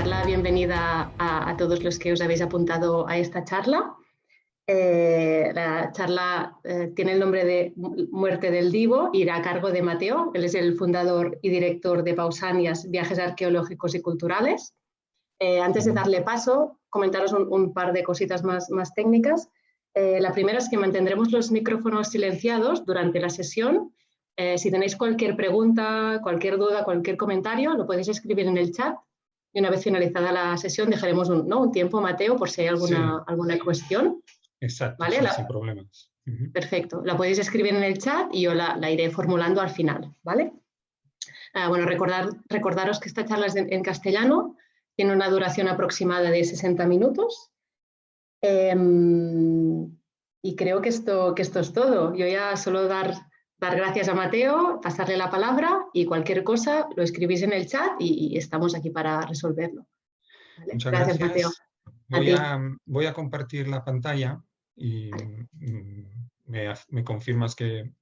dar la bienvenida a todos los que os habéis apuntado a esta charla. La charla tiene el nombre de Muerte del Divo y irá a cargo de Mateo. Él es el fundador y director de Pausanias, Viajes Arqueológicos y Culturales. Antes de darle paso, comentaros un par de cositas más técnicas. La primera es que mantendremos los micrófonos silenciados durante la sesión. Si tenéis cualquier pregunta, cualquier duda, cualquier comentario, lo podéis escribir en el chat. Y una vez finalizada la sesión dejaremos un tiempo, Mateo, por si hay alguna cuestión. Exacto, ¿Vale? sí, sin problemas. Perfecto. La podéis escribir en el chat y yo la iré formulando al final, ¿vale? Bueno, recordaros que esta charla es en castellano, tiene una duración aproximada de 60 minutos. Y creo que esto es todo. Yo ya solo dar gracias a Mateo, pasarle la palabra y cualquier cosa lo escribís en el chat y estamos aquí para resolverlo. ¿Vale? Muchas gracias, Mateo. Voy a compartir la pantalla y me confirmas que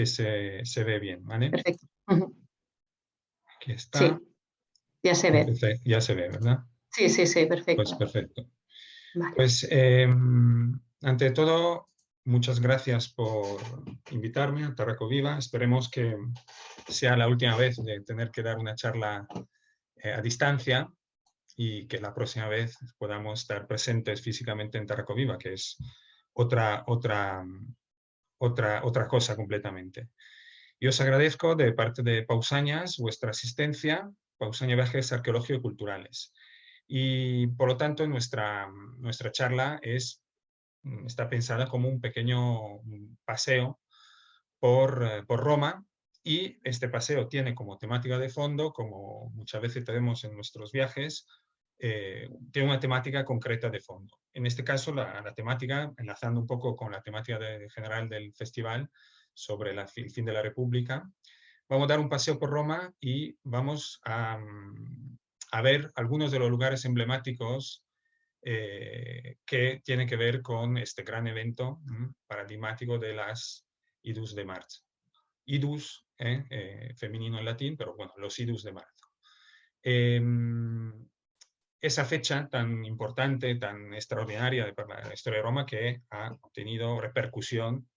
se ve bien, ¿vale? Perfecto. Aquí está. Sí, ya se ve. Ya se ve, ¿verdad? Sí, perfecto. Pues perfecto. Vale. Pues ante todo, muchas gracias por invitarme a Tarraco Viva. Esperemos que sea la última vez de tener que dar una charla a distancia y que la próxima vez podamos estar presentes físicamente en Tarraco Viva, que es otra cosa completamente. Y os agradezco de parte de Pausanias vuestra asistencia, Pausanias Viajes Arqueológicos y Culturales. Y por lo tanto nuestra charla está pensada como un pequeño paseo por Roma, y este paseo tiene como temática de fondo, como muchas veces tenemos en nuestros viajes, tiene una temática concreta de fondo. En este caso, la temática, enlazando un poco con la temática general del festival sobre el fin de la República, vamos a dar un paseo por Roma y vamos a ver algunos de los lugares emblemáticos que tienen que ver con este gran evento paradigmático de las Idus de marzo. Idus, femenino en latín, pero bueno, los Idus de marzo. Esa fecha tan importante, tan extraordinaria para la historia de Roma, que ha tenido repercusión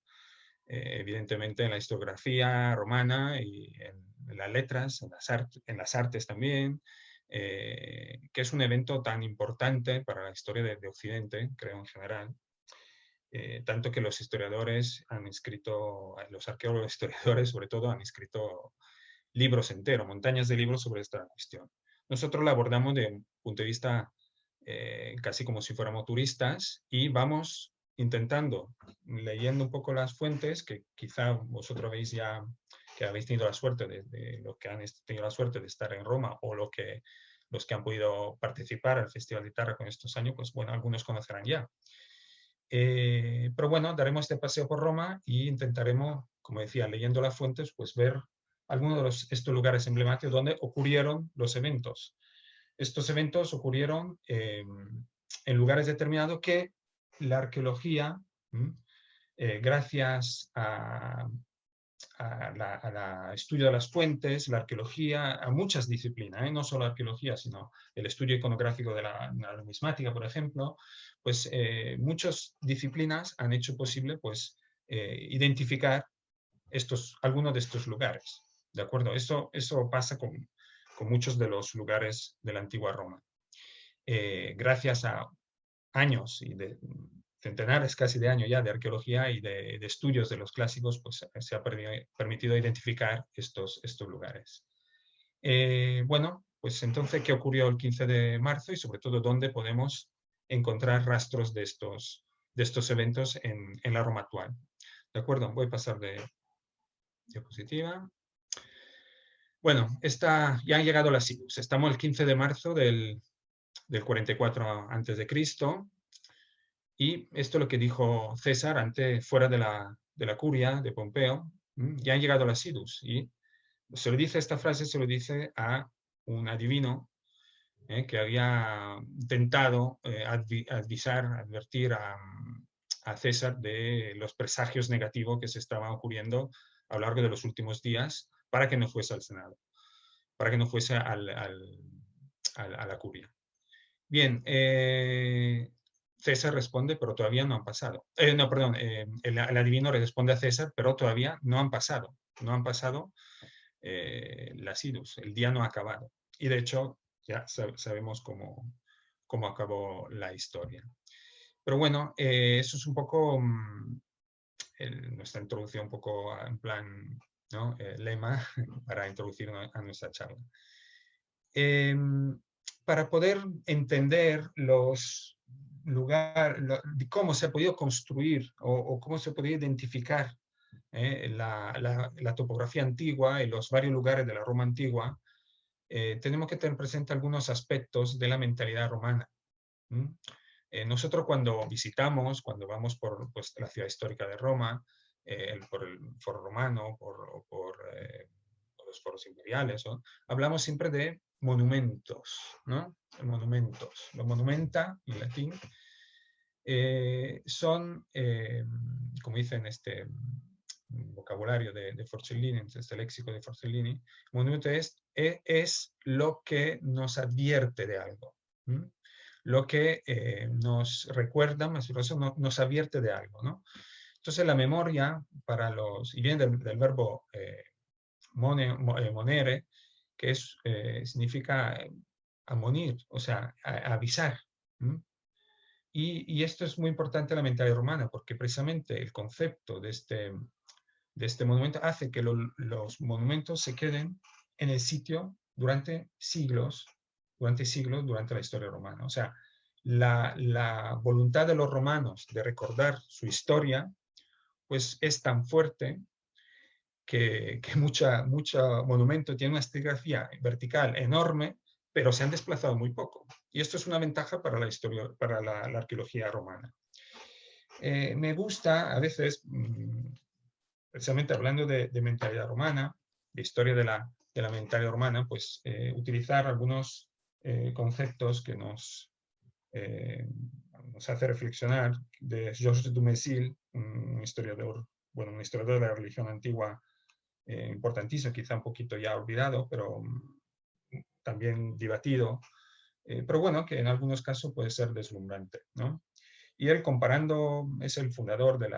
evidentemente en la historiografía romana y en las letras, en las artes también, que es un evento tan importante para la historia de Occidente, creo en general, tanto que los historiadores han escrito, los arqueólogos historiadores sobre todo, han escrito libros enteros, montañas de libros sobre esta cuestión. Nosotros la abordamos de un punto de vista casi como si fuéramos turistas, y vamos intentando, leyendo un poco las fuentes, que quizá vosotros habéis tenido la suerte de los que han tenido la suerte de estar en Roma, o los que han podido participar al Festival de Tarraco en estos años, pues bueno, algunos conocerán ya. Pero bueno, daremos este paseo por Roma e intentaremos, como decía, leyendo las fuentes, pues ver algunos de estos lugares emblemáticos donde ocurrieron los eventos. Estos eventos ocurrieron en lugares determinados que la arqueología, gracias al estudio de las fuentes, la arqueología, a muchas disciplinas, no solo la arqueología, sino el estudio iconográfico de la numismática, por ejemplo, pues muchas disciplinas han hecho posible pues, identificar algunos de estos lugares. ¿De acuerdo? Eso pasa con muchos de los lugares de la antigua Roma. Gracias a años y de centenares casi de años ya de arqueología y de estudios de los clásicos, pues se ha permitido identificar estos lugares. Bueno, pues entonces, ¿qué ocurrió el 15 de marzo y sobre todo dónde podemos encontrar rastros de estos eventos en la Roma actual? ¿De acuerdo? Voy a pasar de diapositiva. Bueno, ya han llegado las Idus. Estamos el 15 de marzo del 44 a.C. Y esto es lo que dijo César fuera de la curia de Pompeo. Ya han llegado las Idus. Y esta frase se lo dice a un adivino que había intentado advertir a César de los presagios negativos que se estaban ocurriendo a lo largo de los últimos días, para que no fuese al Senado, para que no fuese al a la curia. Bien, César responde, pero todavía no han pasado. No, perdón, el adivino responde a César, pero todavía no han pasado. No han pasado las idus, el día no ha acabado. Y de hecho, ya sabemos cómo acabó la historia. Pero bueno, eso es un poco nuestra introducción, un poco en plan, ¿no? Lema para introducir a nuestra charla. Para poder entender los lugares, cómo se ha podido construir o cómo se podía identificar la topografía antigua y los varios lugares de la Roma antigua, tenemos que tener presente algunos aspectos de la mentalidad romana. Nosotros cuando visitamos, cuando vamos por pues, la ciudad histórica de Roma, por el foro romano, por los foros imperiales, ¿no? Hablamos siempre de monumentos, ¿no? Monumentos. Lo monumenta, en latín, son, como dicen este vocabulario de Forcellini, este léxico de Forcellini, monumento es lo que nos advierte de algo. Lo que nos recuerda, nos advierte de algo, ¿no? Entonces la memoria para los, y viene del verbo monere, que significa amonir, o sea, avisar. Y esto es muy importante en la mentalidad romana, porque precisamente el concepto de este monumento hace que los monumentos se queden en el sitio durante siglos, durante la historia romana. O sea, la voluntad de los romanos de recordar su historia, pues es tan fuerte que mucho monumento tiene una estratigrafía vertical enorme, pero se han desplazado muy poco. Y esto es una ventaja para la historia, para la arqueología romana. Me gusta a veces, precisamente hablando de mentalidad romana, de historia de la mentalidad romana, pues utilizar algunos conceptos que nos hace reflexionar, de Georges Dumézil, un historiador de la religión antigua importantísimo, quizá un poquito ya olvidado, pero también debatido, pero bueno, que en algunos casos puede ser deslumbrante, ¿no? Y él comparando, es el fundador de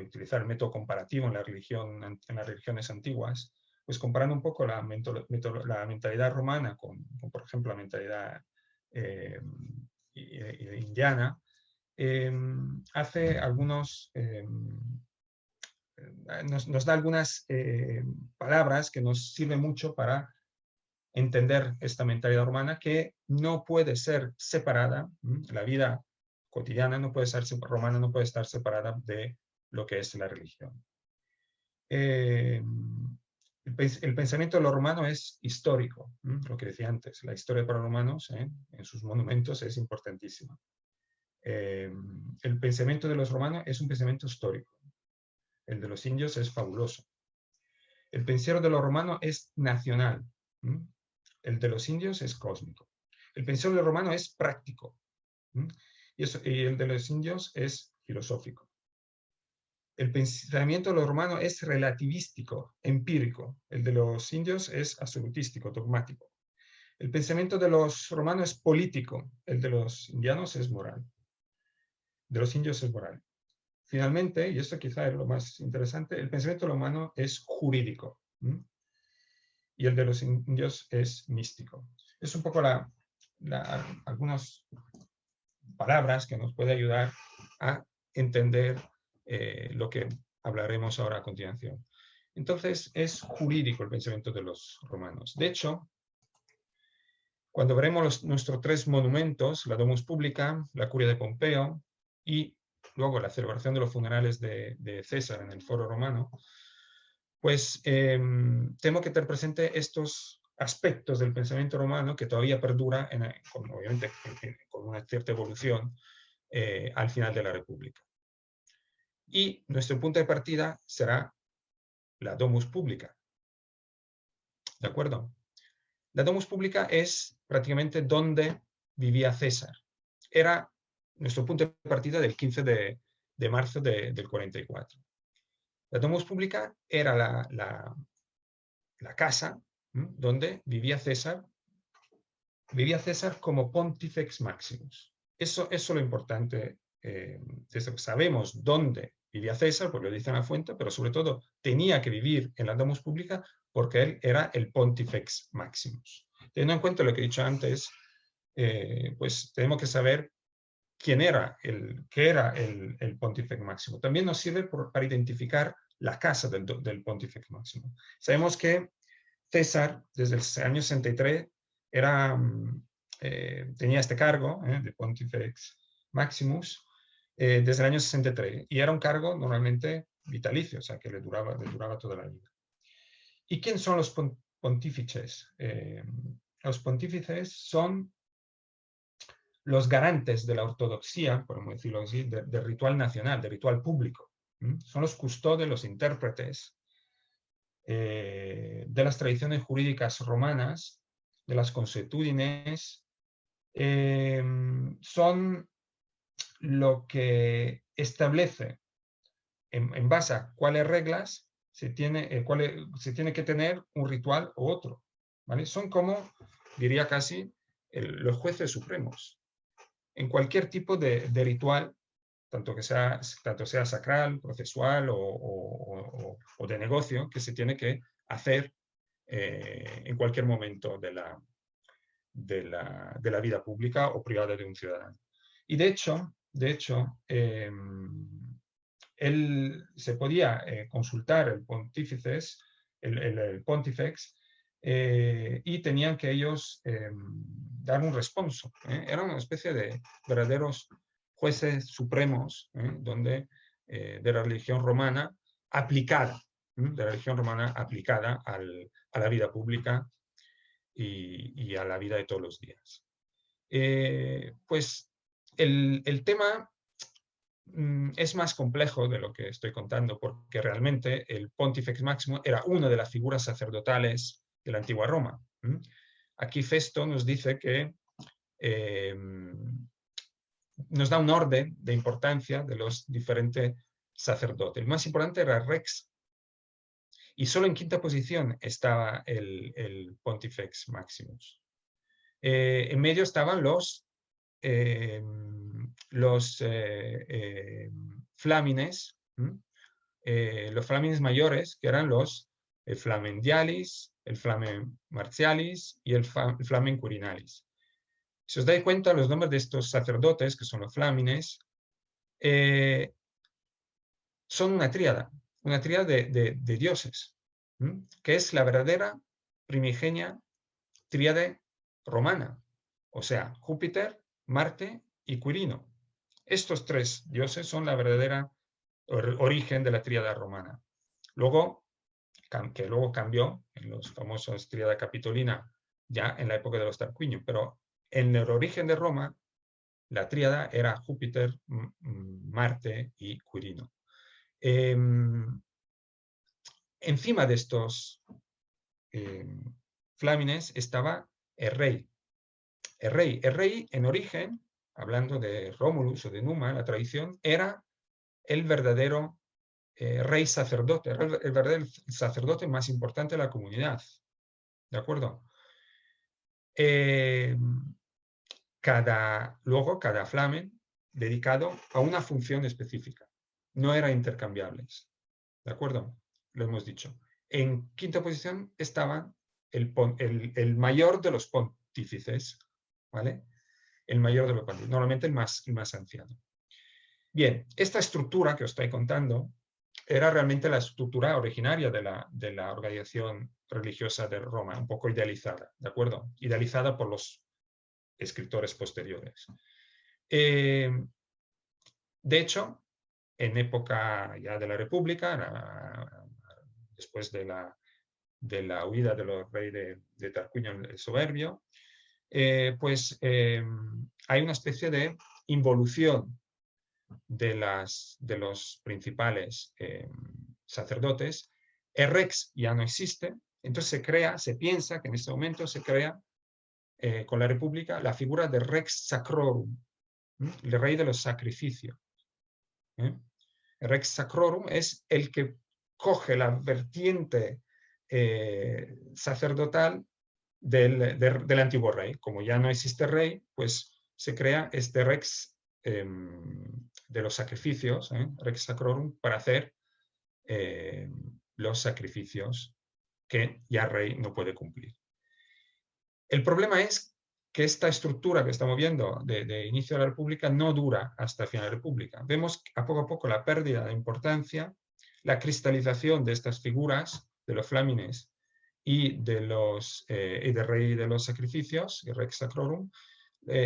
utilizar el método comparativo en las religiones antiguas, pues comparando un poco la mentalidad romana con, por ejemplo, la mentalidad indiana, hace algunos, nos da algunas palabras que nos sirven mucho para entender esta mentalidad romana, que no puede ser separada, la vida cotidiana romana no puede estar separada de lo que es la religión. El pensamiento de lo romano es histórico, lo que decía antes, la historia para los romanos en sus monumentos es importantísima. El pensamiento de los romanos es un pensamiento histórico, el de los indios es fabuloso. El pensiero de los romanos es nacional, el de los indios es cósmico. El pensiero de los romanos es práctico, y el de los indios es filosófico. El pensamiento de los romanos es relativístico, empírico. El de los indios es absolutístico, dogmático. El pensamiento de los romanos es político. El de los indianos es moral. De los indios es moral. Finalmente, y esto quizá es lo más interesante, el pensamiento de los romanos es jurídico. Y el de los indios es místico. Es un poco algunas palabras que nos puede ayudar a entender lo que hablaremos ahora a continuación. Entonces, es jurídico el pensamiento de los romanos. De hecho, cuando veremos nuestros tres monumentos, la Domus Publica, la Curia de Pompeo y luego la celebración de los funerales de César en el Foro Romano, pues tengo que tener presente estos aspectos del pensamiento romano que todavía perdura, obviamente con una cierta evolución, al final de la República. Y nuestro punto de partida será la Domus Publica. ¿De acuerdo? La Domus Publica es prácticamente donde vivía César. Era nuestro punto de partida del 15 de marzo del 44. La Domus Publica era la casa donde vivía César vivía César como Pontifex Maximus. Eso es lo importante. Sabemos dónde vivía César, porque lo dice en la fuente, pero sobre todo tenía que vivir en la Domus Publica porque él era el Pontifex Maximus. Teniendo en cuenta lo que he dicho antes, pues tenemos que saber qué era el Pontifex Maximus. También nos sirve para identificar la casa del Pontifex Maximus. Sabemos que César, desde el año 63, tenía este cargo de Pontifex Maximus desde el año 63, y era un cargo normalmente vitalicio, o sea que le duraba toda la vida. ¿Y quién son los pontífices? Los pontífices son los garantes de la ortodoxia, podemos decirlo así, del ritual nacional, del ritual público. Son los custodios, los intérpretes de las tradiciones jurídicas romanas, de las consuetudines, son lo que establece en base a cuáles reglas se tiene que tener un ritual u otro, ¿vale? Son como, diría casi, los jueces supremos. En cualquier tipo de ritual, tanto sea sacral, procesual o de negocio, que se tiene que hacer en cualquier momento de la vida pública o privada de un ciudadano. Y de hecho, él se podía consultar el pontífices, el pontifex, y tenían que ellos dar un responso. Era una especie de verdaderos jueces supremos de la religión romana aplicada, de la religión romana aplicada a la vida pública y a la vida de todos los días. Pues el tema es más complejo de lo que estoy contando, porque realmente el Pontifex Maximus era una de las figuras sacerdotales de la antigua Roma. Aquí Festo nos dice que nos da un orden de importancia de los diferentes sacerdotes. El más importante era Rex, y solo en quinta posición estaba el Pontifex Maximus. En medio estaban los flamines, los flamines mayores, que eran los flamen dialis, el flamen martialis y el flamen quirinalis. Si os dais cuenta, los nombres de estos sacerdotes, que son los flamines, son una tríada de dioses, que es la verdadera primigenia tríade romana, o sea, Júpiter, Marte y Quirino. Estos tres dioses son la verdadera origen de la tríada romana. Que luego cambió en los famosos tríada capitolina, ya en la época de los Tarquinios, pero en el origen de Roma, la tríada era Júpiter, Marte y Quirino. Encima de estos flamines estaba el rey. El rey en origen, hablando de Rómulus o de Numa, la tradición, era el verdadero rey sacerdote, el verdadero sacerdote más importante de la comunidad. ¿De acuerdo? Cada flamen dedicado a una función específica. No eran intercambiables. ¿De acuerdo? Lo hemos dicho. En quinta posición estaba el mayor de los pontífices, ¿vale? El mayor de los pontífices, normalmente el más anciano. Bien, esta estructura que os estoy contando era realmente la estructura originaria de la organización religiosa de Roma, un poco idealizada, ¿de acuerdo? Idealizada por los escritores posteriores. De hecho, en época ya de la República, después de la huida de los reyes de Tarquinio el Soberbio, pues hay una especie de involución de los principales sacerdotes. El rex ya no existe, entonces se piensa que en este momento se crea con la República la figura de rex sacrorum, el rey de los sacrificios. El rex sacrorum es el que coge la vertiente sacerdotal del antiguo rey. Como ya no existe rey, pues se crea este rex de los sacrificios, rex sacrorum, para hacer los sacrificios que ya rey no puede cumplir. El problema es que esta estructura que estamos viendo de inicio de la República no dura hasta el final de la República. Vemos a poco la pérdida de importancia, la cristalización de estas figuras, de los flamines y de rey de los sacrificios, el rex sacrorum,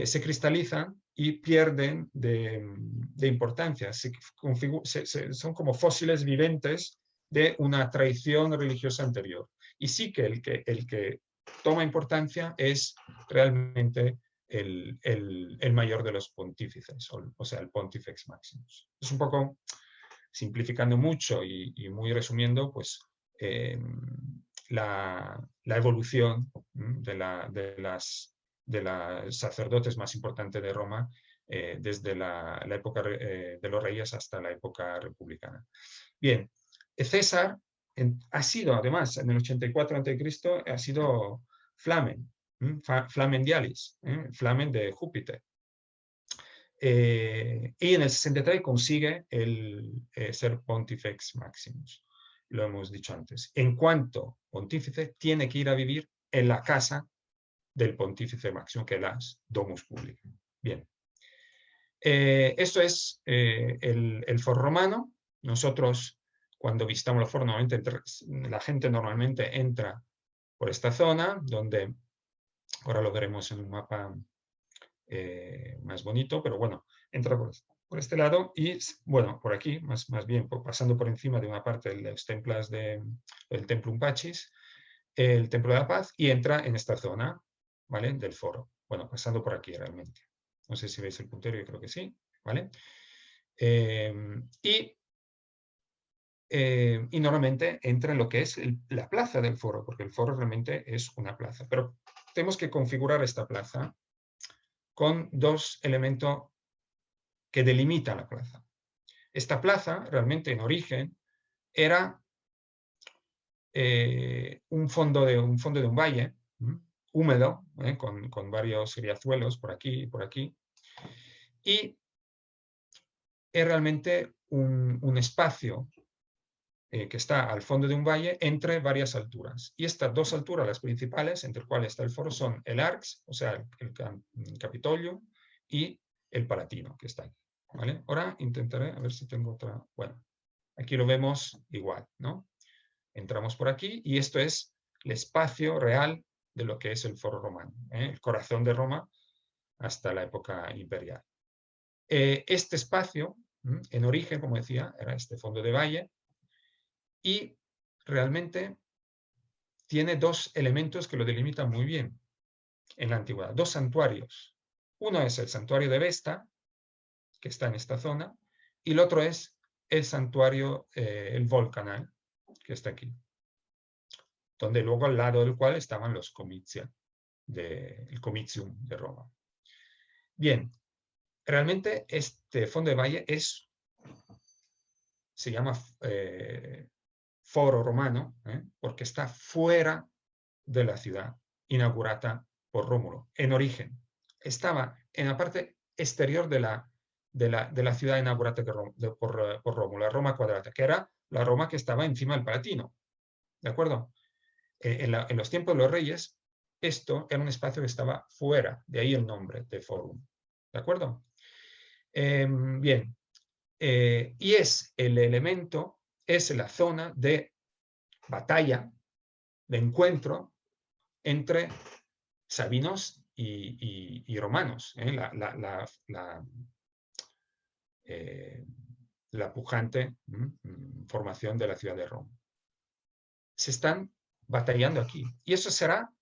se cristalizan y pierden de importancia. Son como fósiles viventes de una tradición religiosa anterior. Y sí que el que toma importancia es realmente el mayor de los pontífices, o sea, el Pontifex Maximus. Es un poco, simplificando mucho y muy resumiendo, pues la evolución de los sacerdotes más importantes de Roma desde la época de los reyes hasta la época republicana. Bien, César ha sido, además, en el 84 a.C., ha sido Flamen, Flamen Dialis, Flamen de Júpiter. Y en el 63 consigue ser Pontifex Maximus. Lo hemos dicho antes. En cuanto pontífice, tiene que ir a vivir en la casa del Pontífice Máximo, que es la Domus Publica. Bien. Esto es el foro romano. Nosotros, cuando visitamos los foros, la gente normalmente entra por esta zona, donde ahora lo veremos en un mapa más bonito, pero bueno, entra por este lado y, bueno, por aquí, más bien pasando por encima de una parte de los templos del Templum Pacis, el Templo de la Paz, y entra en esta zona, ¿vale?, del foro. Bueno, pasando por aquí realmente. No sé si veis el puntero, yo creo que sí, ¿vale? Y normalmente entra en lo que es la plaza del foro, porque el foro realmente es una plaza. Pero tenemos que configurar esta plaza con dos elementos que delimitan la plaza. Esta plaza, realmente en origen, era un fondo de un valle húmedo, con varios riachuelos por aquí y por aquí, y es realmente un espacio que está al fondo de un valle entre varias alturas. Y estas dos alturas, las principales, entre las cuales está el foro, son el Arx, o sea, el Capitolio, y el Palatino, que está aquí, ¿vale? Ahora intentaré, a ver si tengo otra. Bueno, aquí lo vemos igual, ¿no? Entramos por aquí y esto es el espacio real de lo que es el foro romano, el corazón de Roma hasta la época imperial. Este espacio, en origen, como decía, era este fondo de valle, y realmente tiene dos elementos que lo delimitan muy bien en la antigüedad, dos santuarios. Uno es el santuario de Vesta, que está en esta zona, y el otro es el santuario, el Volcanal, que está aquí, donde luego al lado del cual estaban los comitia, el Comitium de Roma. Bien, realmente este fondo de valle se llama foro romano, porque está fuera de la ciudad, inaugurada por Rómulo, en origen. Estaba en la parte exterior de la ciudad inaugurada por Rómulo, la Roma Quadrata, que era la Roma que estaba encima del Palatino. ¿De acuerdo? En los tiempos de los reyes, esto era un espacio que estaba fuera, de ahí el nombre de Forum. ¿De acuerdo? Bien. Y es el elemento, es la zona de batalla, de encuentro entre sabinos y romanos, la pujante formación de la ciudad de Roma. Se están batallando aquí. Y eso será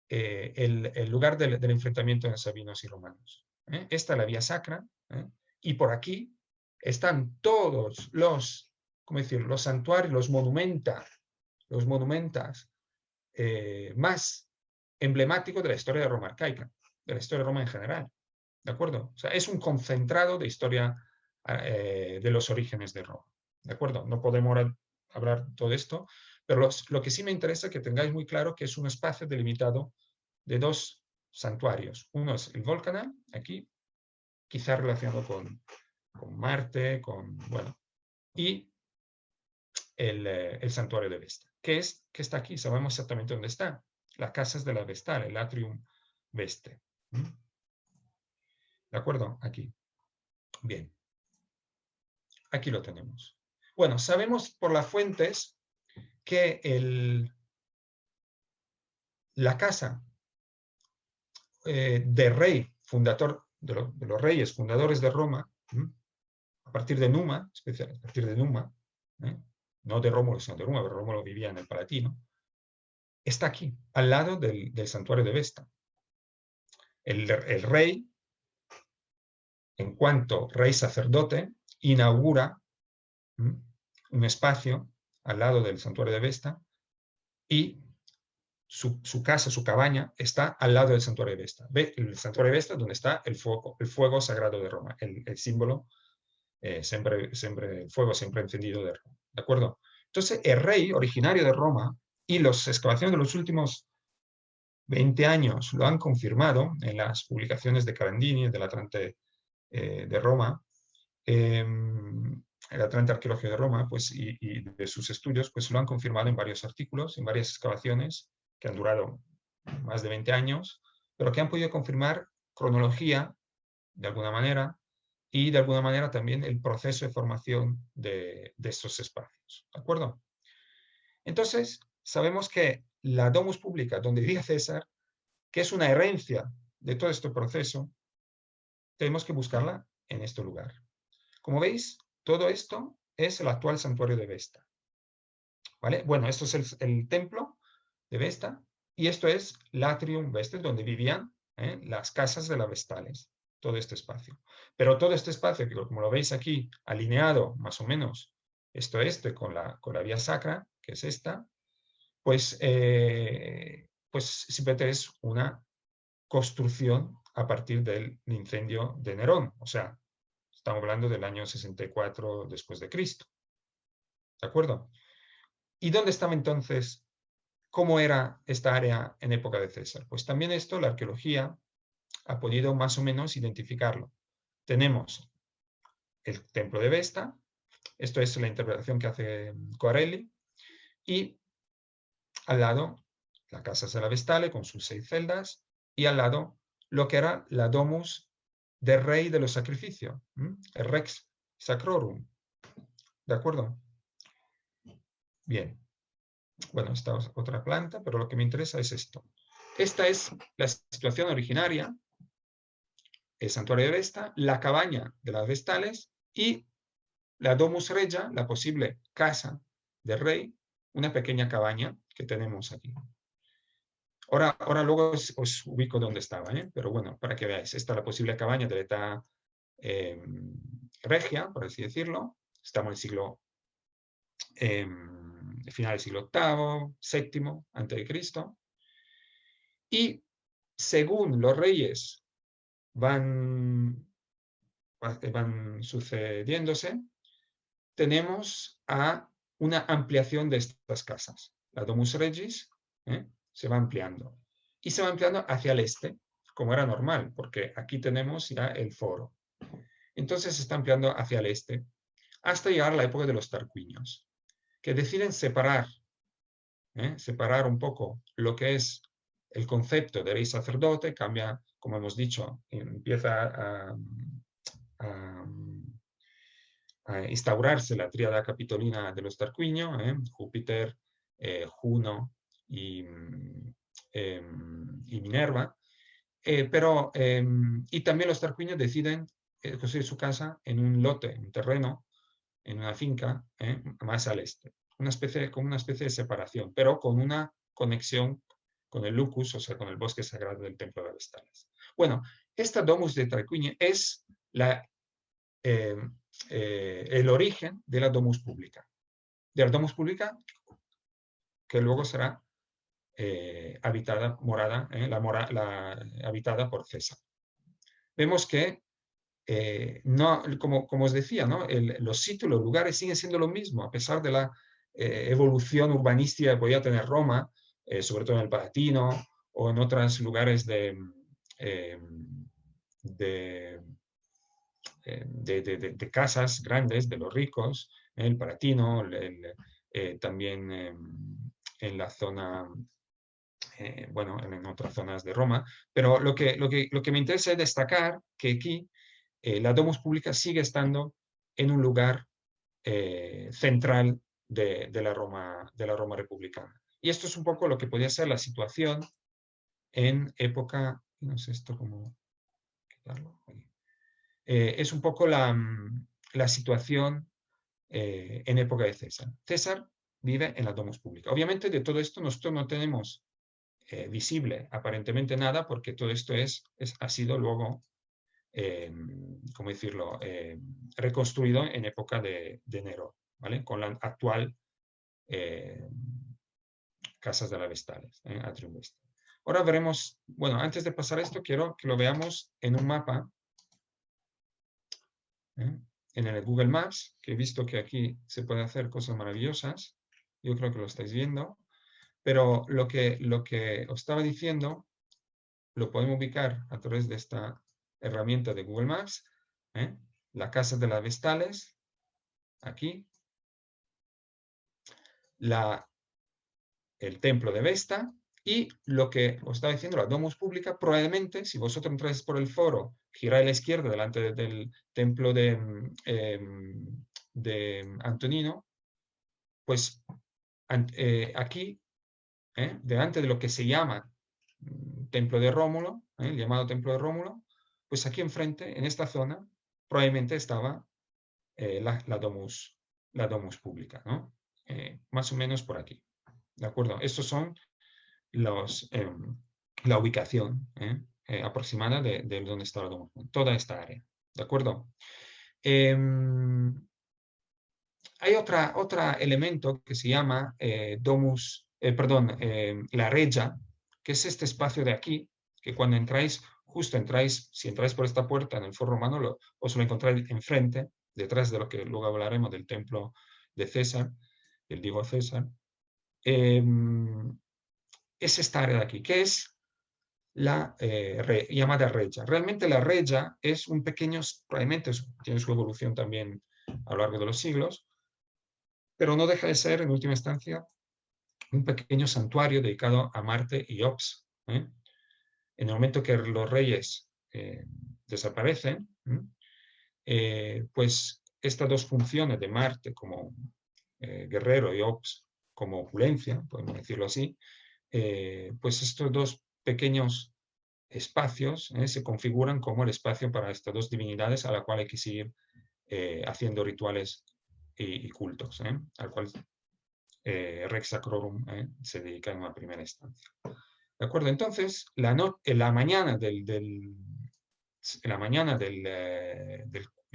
el lugar del enfrentamiento de sabinos y romanos. Esta es la vía sacra, y por aquí están todos los, ¿cómo decir?, los santuarios, los monumentas más emblemáticos de la historia de Roma arcaica, de la historia de Roma en general. ¿De acuerdo? O sea, es un concentrado de historia de los orígenes de Roma. ¿De acuerdo? No podemos hablar todo esto, Pero lo que sí me interesa es que tengáis muy claro que es un espacio delimitado de dos santuarios. Uno es el Volcanal, aquí, quizá relacionado con Marte, bueno, y el santuario de Vesta, que está aquí, sabemos exactamente dónde está, las casas de la Vestale, el atrium Veste. ¿De acuerdo? Aquí. Bien. Aquí lo tenemos. Bueno, sabemos por las fuentes que la casa del rey fundador, de los reyes fundadores de Roma, a partir de Numa, especialmente a partir de Numa, no de Rómulo, sino de Numa, pero Rómulo vivía en el Palatino, está aquí, al lado del santuario de Vesta. El rey, en cuanto rey sacerdote, inaugura un espacio al lado del santuario de Vesta y su casa, su cabaña, está al lado del santuario de Vesta. Ve el santuario de Vesta donde está el fuego sagrado de Roma, el símbolo, siempre, el fuego siempre encendido de Roma. ¿De acuerdo? Entonces, el rey originario de Roma, y las excavaciones de los últimos 20 años lo han confirmado en las publicaciones de Carandini, del Atlante de Roma, el Atlante Arqueológico de Roma, pues, y de sus estudios, pues lo han confirmado en varios artículos, en varias excavaciones que han durado más de 20 años, pero que han podido confirmar cronología, de alguna manera, y de alguna manera también el proceso de formación de estos espacios. ¿De acuerdo? Entonces, sabemos que la Domus Publica, donde vivía César, que es una herencia de todo este proceso, tenemos que buscarla en este lugar. Como veis, todo esto es el actual santuario de Vesta. ¿Vale? Bueno, esto es el templo de Vesta, y esto es l'Atrium Veste, donde vivían las casas de las Vestales, todo este espacio. Pero todo este espacio, que como lo veis aquí, alineado más o menos esto con la vía sacra, que es esta, pues simplemente es una construcción a partir del incendio de Nerón. O sea, estamos hablando del año 64 después de Cristo. ¿De acuerdo? ¿Y dónde estaba entonces? ¿Cómo era esta área en época de César? Pues también esto la arqueología ha podido más o menos identificarlo. Tenemos el templo de Vesta, esto es la interpretación que hace Coarelli, y al lado la casa de la Vestale con sus 6 celdas, y al lado lo que era la domus del rey de los sacrificios, el Rex Sacrorum. ¿De acuerdo? Bien. Bueno, esta es otra planta, pero lo que me interesa es esto. Esta es la situación originaria, el santuario de Vesta, la cabaña de las Vestales y la Domus Regia, la posible casa del rey, una pequeña cabaña que tenemos aquí. Ahora luego os ubico dónde estaba, pero bueno, para que veáis, esta es la posible cabaña de la edad regia, por así decirlo. Estamos en el siglo final del siglo VIII, VII a.C. Y según los reyes van sucediéndose, tenemos a una ampliación de estas casas. La Domus Regis se va ampliando. Y se va ampliando hacia el este, como era normal, porque aquí tenemos ya el foro. Entonces se está ampliando hacia el este, hasta llegar a la época de los tarquinios, que deciden separar un poco lo que es el concepto de rey sacerdote, cambia, como hemos dicho, empieza a instaurarse la tríada capitolina de los tarquinios, Júpiter, Juno y Minerva, y también los tarquinios deciden construir su casa en un lote, en un terreno, en una finca más al este, como una especie de separación, pero con una conexión con el Lucus, o sea, con el bosque sagrado del templo de Vestales. Bueno, esta Domus de Tarquinia es el origen de la Domus Publica. De la Domus Publica que luego será habitada, habitada por César. Vemos que no, como os decía, ¿no? Los sitios, los lugares siguen siendo lo mismo, a pesar de la evolución urbanística que podía tener Roma, sobre todo en el Palatino o en otros lugares de casas grandes de los ricos, el Palatino, también en la zona, bueno, en otras zonas de Roma. Pero lo que me interesa es destacar que aquí la Domus Publica sigue estando en un lugar central de la Roma republicana. Y esto es un poco lo que podía ser la situación en época, no sé esto cómo quitarlo. Es un poco la situación en época de César. César vive en la Domus Publica. Obviamente de todo esto nosotros no tenemos visible aparentemente nada, porque todo esto ha sido luego, ¿cómo decirlo?, reconstruido en época de Nerón, ¿vale? Con la actual Casas de la Vestales, Atrium Vestale. Ahora veremos, bueno, antes de pasar esto, quiero que lo veamos en un mapa, en el Google Maps, que he visto que aquí se puede hacer cosas maravillosas. Yo creo que lo estáis viendo. Pero lo que os estaba diciendo lo podemos ubicar a través de esta herramienta de Google Maps. La Casa de las Vestales, aquí. El templo de Vesta. Y lo que os estaba diciendo, la Domus Publica, probablemente, si vosotros entráis por el foro, giráis a la izquierda delante del templo de Antonino, pues aquí, delante de lo que se llama Templo de Rómulo, el llamado Templo de Rómulo, pues aquí enfrente, en esta zona, probablemente estaba la Domus Publica, ¿no? Más o menos por aquí. ¿De acuerdo? Estos son la ubicación aproximada de donde está la Domus, toda esta área. ¿De acuerdo? Hay otro elemento que se llama la Regia, que es este espacio de aquí, que cuando entráis, si entráis por esta puerta en el Foro Romano, os lo encontráis enfrente, detrás de lo que luego hablaremos del templo de César, del divo César. Es esta área de aquí, que es la llamada Regia. Realmente la Regia es un pequeño, probablemente tiene su evolución también a lo largo de los siglos, pero no deja de ser, en última instancia, un pequeño santuario dedicado a Marte y Ops. En el momento que los reyes desaparecen, pues estas dos funciones de Marte como guerrero y Ops como opulencia, podemos decirlo así, pues estos dos pequeños espacios se configuran como el espacio para estas dos divinidades a la cual hay que seguir haciendo rituales y cultos, al cual Rex Sacrorum se dedica en una primera instancia. ¿De acuerdo? Entonces, en la mañana del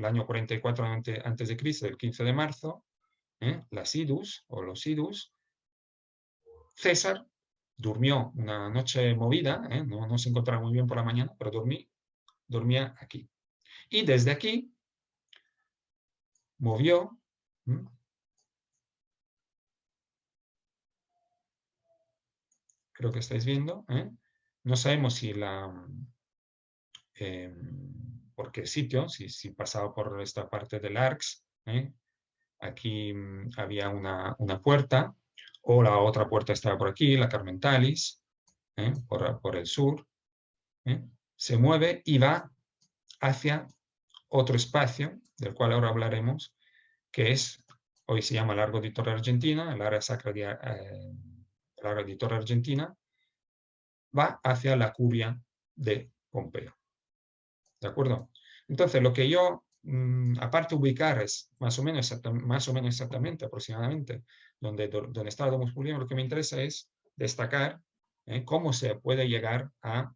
año 44 antes de Cristo, el 15 de marzo, las idus o los idus, César durmió una noche movida, no se encontraba muy bien por la mañana, pero dormía aquí. Y desde aquí movió, creo que estáis viendo, no sabemos si por qué sitio, si pasaba por esta parte del Arx, aquí había una puerta, o la otra puerta estaba por aquí, la Carmentalis, por el sur, se mueve y va hacia otro espacio, del cual ahora hablaremos, que hoy se llama Largo di Torre Argentina, el área sacra Largo di Torre Argentina, va hacia la curia de Pompeo. ¿De acuerdo? Entonces, lo que yo, aparte de ubicar es más o menos exactamente, aproximadamente, donde está la Domus Publica, lo que me interesa es destacar cómo se puede llegar a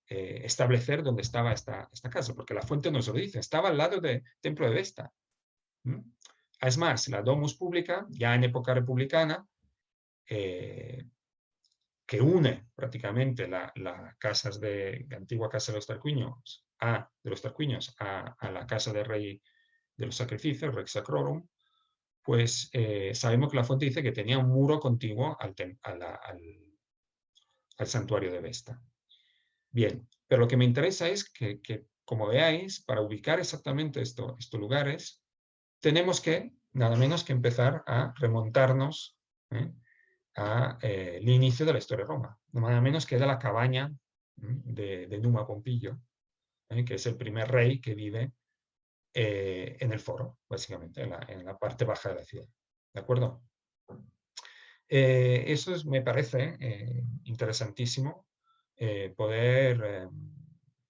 establecer dónde estaba esta casa, porque la fuente nos lo dice, estaba al lado del Templo de Vesta. Es más, la Domus Publica, ya en época republicana, que une prácticamente la antigua casa de los Tarquinios a la casa del rey de los sacrificios, Rex Sacrorum, pues sabemos que la fuente dice que tenía un muro contiguo al santuario de Vesta. Bien, pero lo que me interesa es que como veáis, para ubicar exactamente estos lugares, tenemos que, nada menos que empezar a remontarnos al inicio de la historia de Roma. Nada menos que de la cabaña de Numa Pompilio, que es el primer rey que vive en el foro, básicamente, en la parte baja de la ciudad. ¿De acuerdo? Eso me parece interesantísimo poder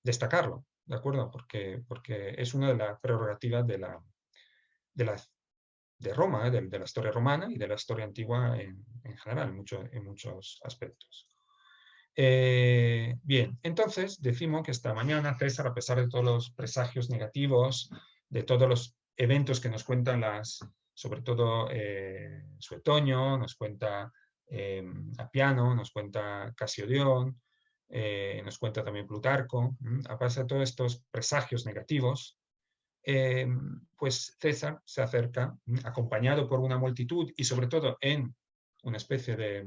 destacarlo, ¿de acuerdo? Porque es una de las prerrogativas de Roma, de la historia romana y de la historia antigua en general, en muchos aspectos. Bien, entonces decimos que esta mañana César, a pesar de todos los presagios negativos, de todos los eventos que nos cuentan sobre todo Suetonio, nos cuenta Apiano, nos cuenta Casiodión, nos cuenta también Plutarco, a pesar de todos estos presagios negativos, pues César se acerca, acompañado por una multitud y sobre todo en una especie de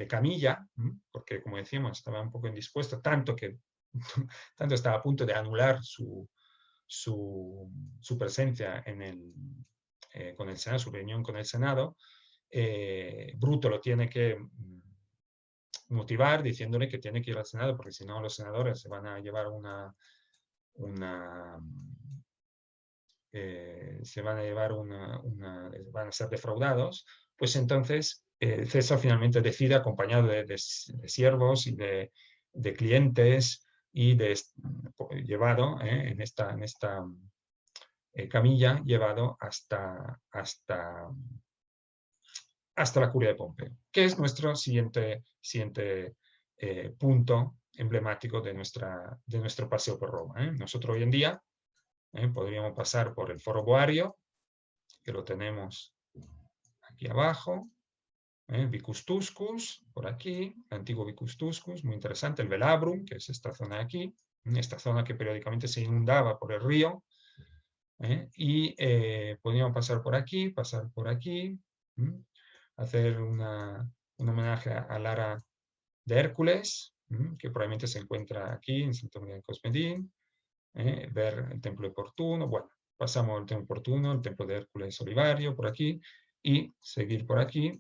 camilla, porque como decíamos, estaba un poco indispuesto, tanto estaba a punto de anular su presencia con el Senado, su reunión con el Senado. Bruto lo tiene que motivar diciéndole que tiene que ir al Senado, porque si no los senadores se van a llevar van a ser defraudados. Pues entonces César finalmente decide, acompañado de siervos y de clientes, y llevado en esta camilla, llevado hasta la curia de Pompeo, que es nuestro siguiente punto emblemático de nuestro paseo por Roma. Nosotros hoy en día podríamos pasar por el Foro Boario, que lo tenemos aquí abajo, Vicus Tuscus, por aquí, el antiguo Vicus Tuscus, muy interesante, el Velabrum, que es esta zona de aquí, esta zona que periódicamente se inundaba por el río, y podríamos pasar por aquí, hacer un homenaje a Lara de Hércules, que probablemente se encuentra aquí en Santa María de Cosmedín, ver el templo de Portuno, bueno, pasamos el templo de Portuno, el templo de Hércules Olivario, por aquí, y seguir por aquí,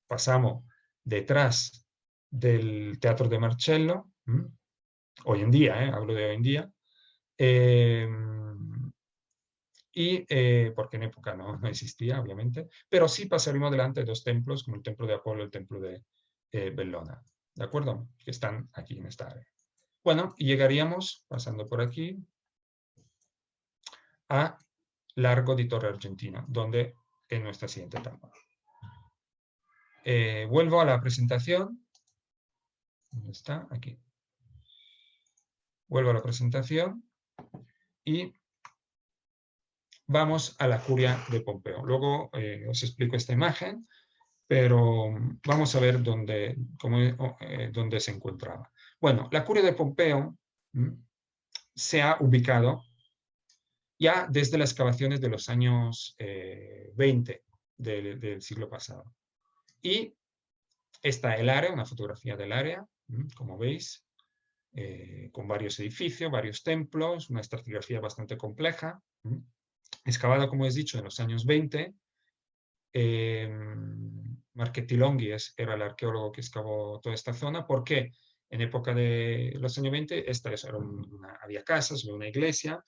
pasamos detrás del Teatro de Marcello, hoy en día, hablo de hoy en día, porque en época no existía, obviamente, pero sí pasaremos delante de dos templos, como el templo de Apolo y el templo de Bellona, ¿de acuerdo? Que están aquí en esta área. Bueno, y llegaríamos, pasando por aquí, a Largo di Torre Argentina, donde es nuestra siguiente etapa. Vuelvo a la presentación. ¿Dónde está? Aquí. Vuelvo a la presentación y vamos a la curia de Pompeo. Luego os explico esta imagen, pero vamos a ver dónde se encontraba. Bueno, la curia de Pompeo se ha ubicado ya desde las excavaciones de los años 20 del siglo pasado. Y está el área, una fotografía del área, como veis, con varios edificios, varios templos, una estratigrafía bastante compleja, excavada, como he dicho, en los años 20. Marchetti Longhi era el arqueólogo que excavó toda esta zona, porque en época de los años 20 había casas, había una iglesia,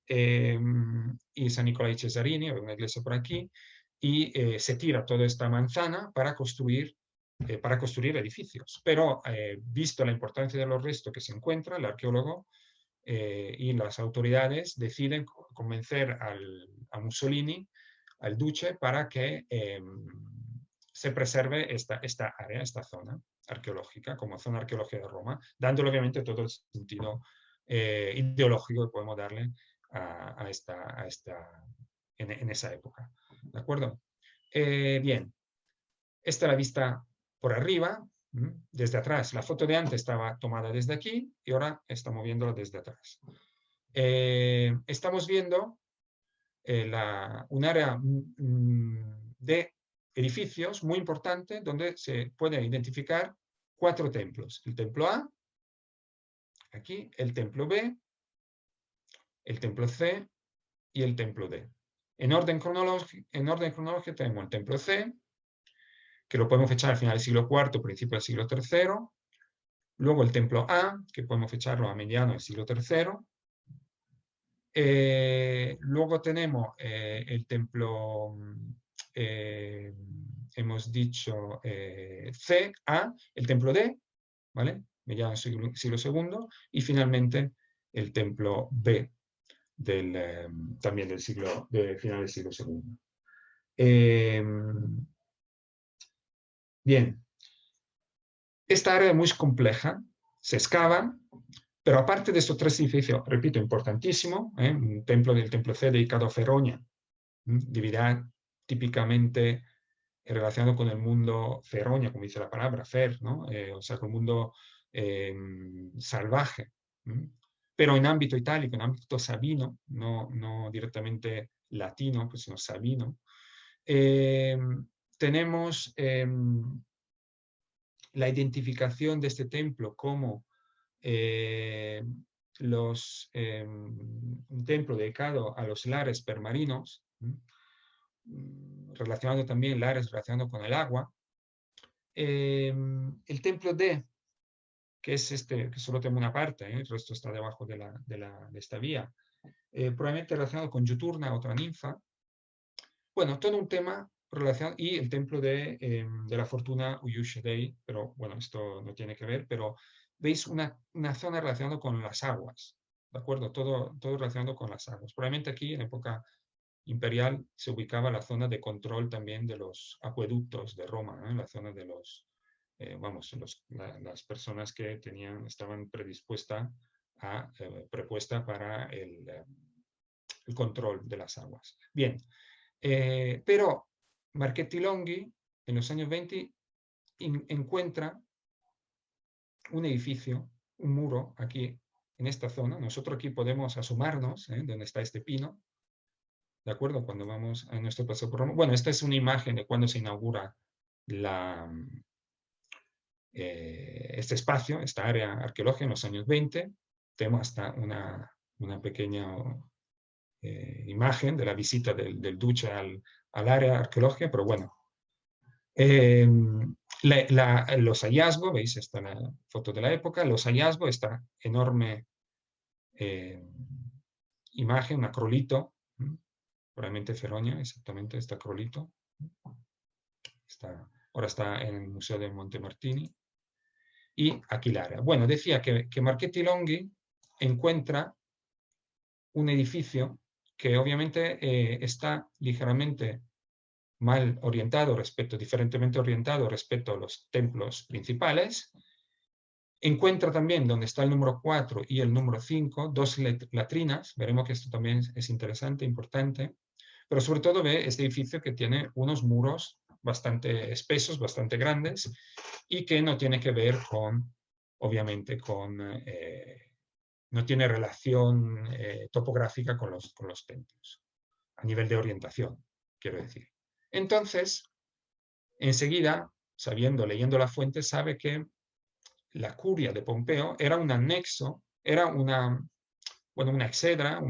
y San Nicolai Cesarini, había una iglesia por aquí, y se tira toda esta manzana para construir edificios. Pero, visto la importancia de los restos que se encuentra, el arqueólogo y las autoridades deciden convencer a Mussolini, al duce, para que se preserve esta área, esta zona arqueológica, como zona arqueológica de Roma, dándole obviamente todo el sentido ideológico que podemos darle en esa época. ¿De acuerdo? Bien, esta es la vista por arriba, desde atrás. La foto de antes estaba tomada desde aquí y ahora estamos viéndola desde atrás. Estamos viendo un área de edificios muy importante donde se pueden identificar 4 templos. El templo A, aquí, el templo B, el templo C y el templo D. En orden cronológico tenemos el templo C, que lo podemos fechar al final del siglo IV, principio del siglo III. Luego el templo A, que podemos fecharlo a mediados del siglo III. Luego tenemos el templo, hemos dicho C, A, el templo D, ¿vale? Mediados del siglo II. Y finalmente el templo B, también del final del siglo II. Bien, esta área es muy compleja, se excava, pero aparte de estos 3 edificios, repito, importantísimo, un templo del templo C dedicado a Feronia, divinidad típicamente relacionado con el mundo Feronia, como dice la palabra, Fer, ¿no? O sea, con el mundo salvaje, pero en ámbito itálico, en ámbito sabino, no directamente latino, pues sino sabino. Tenemos la identificación de este templo como un templo dedicado a los lares permarinos, relacionado también lares relacionados con el agua. El templo D, que es este, que solo tengo una parte, el resto está debajo de esta vía, probablemente relacionado con Juturna, otra ninfa. Bueno, todo un tema relacionado, y el templo de la fortuna Uyushedei, pero bueno, esto no tiene que ver, pero veis una zona relacionada con las aguas, ¿de acuerdo? Todo relacionado con las aguas. Probablemente aquí, en época imperial, se ubicaba la zona de control también de los acueductos de Roma, ¿no? En la zona de las personas que estaban prepuestas para el control de las aguas. Bien, pero Marchetti Longhi, en los años 20, encuentra un edificio, un muro aquí, en esta zona. Nosotros aquí podemos asomarnos, donde está este pino, ¿de acuerdo? Cuando vamos a nuestro paseo por Roma. Bueno, esta es una imagen de cuando se inaugura este espacio, esta área arqueológica en los años 20. Tenemos hasta una pequeña imagen de la visita del Duce al área arqueológica, pero bueno. Los hallazgos, veis, esta es la foto de la época, los hallazgos, esta enorme imagen, un acrolito, probablemente Feronia, exactamente, este acrolito. Ahora está en el Museo de Montemartini. Y aquí la área. Bueno, decía que Marchetti Longhi encuentra un edificio que obviamente está ligeramente mal orientado diferentemente orientado respecto a los templos principales. Encuentra también donde está el número 4 y el número 5, 2 latrinas. Veremos que esto también es interesante, importante. Pero sobre todo ve este edificio que tiene unos muros bastante espesos, bastante grandes, y que no tiene que ver obviamente, no tiene relación topográfica con los templos, a nivel de orientación, quiero decir. Entonces, enseguida, leyendo la fuente, sabe que la curia de Pompeo era un anexo, era una exedra,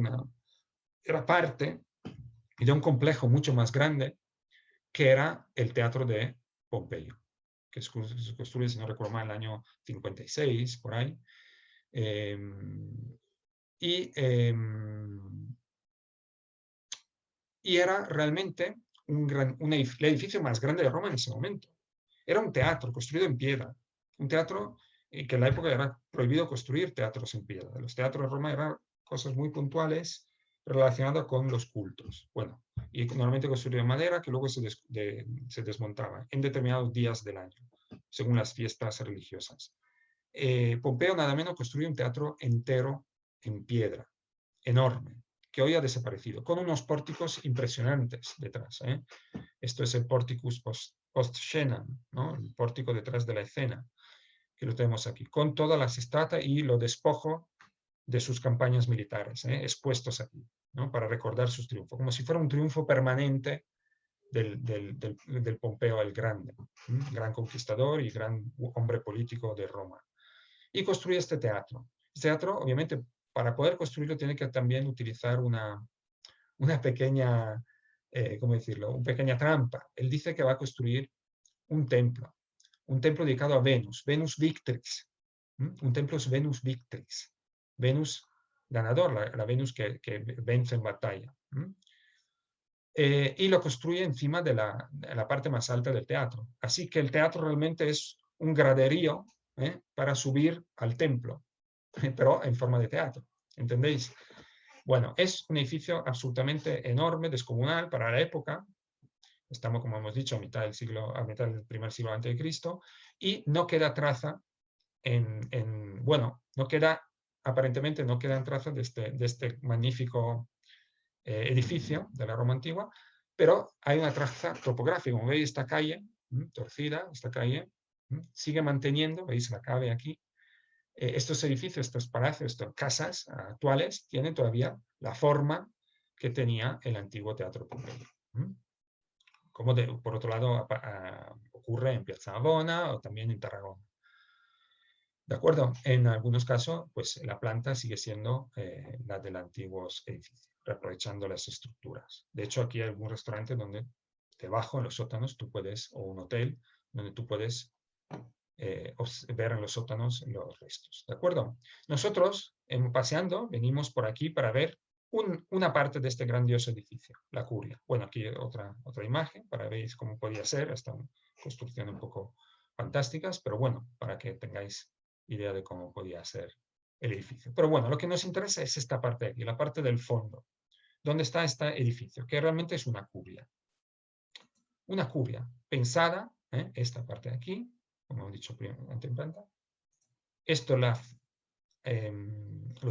era parte de un complejo mucho más grande, que era el teatro de Pompeyo, que se construye, si no recuerdo mal, en el año 56, por ahí. Y era realmente el edificio más grande de Roma en ese momento. Era un teatro construido en piedra, un teatro que en la época era prohibido construir teatros en piedra. Los teatros de Roma eran cosas muy puntuales relacionadas con los cultos. Bueno, y normalmente construido en madera, que luego se desmontaba en determinados días del año, según las fiestas religiosas. Pompeo nada menos construyó un teatro entero en piedra, enorme, que hoy ha desaparecido, con unos pórticos impresionantes detrás. Esto es el Porticus post Scenam, ¿no? El pórtico detrás de la escena, que lo tenemos aquí, con todas las estatuas y los despojos de sus campañas militares, expuestos aquí, ¿no? Para recordar sus triunfos, como si fuera un triunfo permanente del Pompeo el Grande, gran conquistador y gran hombre político de Roma. Y construye este teatro. Este teatro, obviamente, para poder construirlo tiene que también utilizar una pequeña, ¿cómo decirlo? Una pequeña trampa. Él dice que va a construir un templo dedicado a Venus, Venus Victrix. Un templo es Venus Victrix, Venus ganador, la Venus que vence en batalla. Y lo construye encima de la parte más alta del teatro. Así que el teatro realmente es un graderío para subir al templo, pero en forma de teatro. ¿Entendéis? Bueno, es un edificio absolutamente enorme, descomunal para la época. Estamos, como hemos dicho, a mitad del primer siglo antes de Cristo, y no queda traza aparentemente no quedan trazas de este magnífico edificio de la Roma antigua, pero hay una traza topográfica. Como veis, esta calle, torcida, esta calle, sigue manteniendo, veis la cabe aquí. Estos edificios, estos palacios, estas casas actuales tienen todavía la forma que tenía el antiguo Teatro Pompeyo. Como por otro lado ocurre en Piazza Navona o también en Tarragona. ¿De acuerdo? En algunos casos, pues la planta sigue siendo la de los antiguos edificios, reaprovechando las estructuras. De hecho, aquí hay algún restaurante donde debajo, en los sótanos, o un hotel, donde tú puedes ver en los sótanos los restos. ¿De acuerdo? Nosotros, paseando, venimos por aquí para ver una parte de este grandioso edificio, la curia. Bueno, aquí otra imagen para ver cómo podía ser, esta construcción un poco fantásticas, pero bueno, para que tengáis idea de cómo podía ser el edificio. Pero bueno, lo que nos interesa es esta parte de aquí, la parte del fondo, donde está este edificio, que realmente es una curia. Una curia pensada, esta parte de aquí, como he dicho antes en planta. Esto, los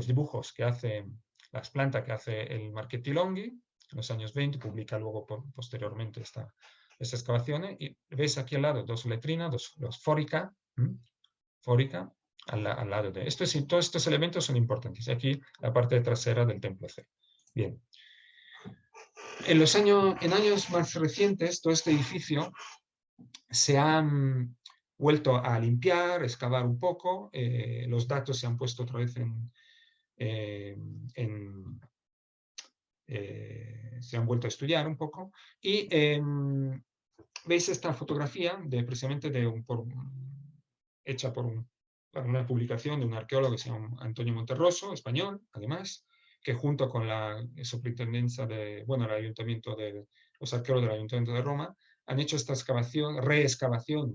dibujos que hace, las plantas que hace el Marchetti Longhi en los años 20, publica luego posteriormente estas excavaciones, y veis aquí al lado dos letrinas, los fórica, al lado de esto. Todos estos elementos son importantes. Aquí la parte trasera del templo C. Bien. En años más recientes, todo este edificio se ha vuelto a limpiar, excavar un poco, los datos se han puesto otra vez se han vuelto a estudiar un poco, y veis esta fotografía precisamente hecha para una publicación de un arqueólogo que se llama Antonio Monterroso, español, además, que junto con la superintendencia el ayuntamiento los arqueólogos del Ayuntamiento de Roma han hecho esta reexcavación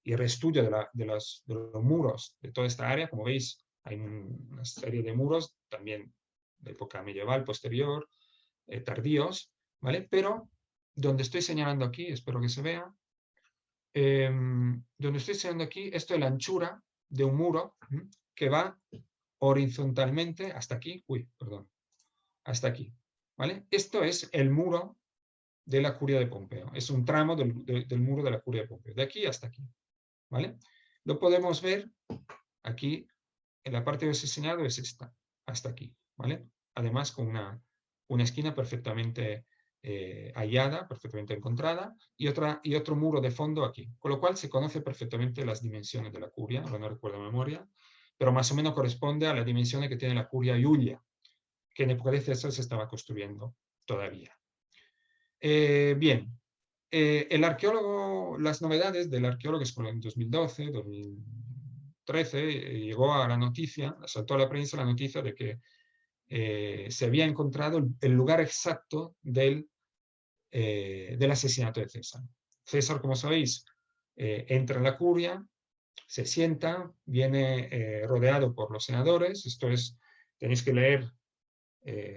y reestudio de los muros de toda esta área. Como veis, hay una serie de muros, también de época medieval, posterior, tardíos, ¿vale? Pero donde estoy señalando aquí, espero que se vea, donde estoy señalando aquí, esto es la anchura de un muro que va horizontalmente hasta aquí, hasta aquí, ¿vale? Esto es el muro de la curia de Pompeo, es un tramo del muro de la curia de Pompeo, de aquí hasta aquí, ¿vale? Lo podemos ver aquí, en la parte que os he señalado es esta, hasta aquí, ¿vale? Además con una esquina perfectamente hallada, perfectamente encontrada, y otro muro de fondo aquí, con lo cual se conoce perfectamente las dimensiones de la curia, ahora no recuerdo de memoria, pero más o menos corresponde a las dimensiones que tiene la curia Iulia, que en época de César se estaba construyendo todavía. Bien, las novedades del arqueólogo es en 2012, 2013, llegó a la noticia, saltó a la prensa la noticia de que se había encontrado el lugar exacto del asesinato de César. César, como sabéis, entra en la curia, se sienta, viene rodeado por los senadores. Esto tenéis que leer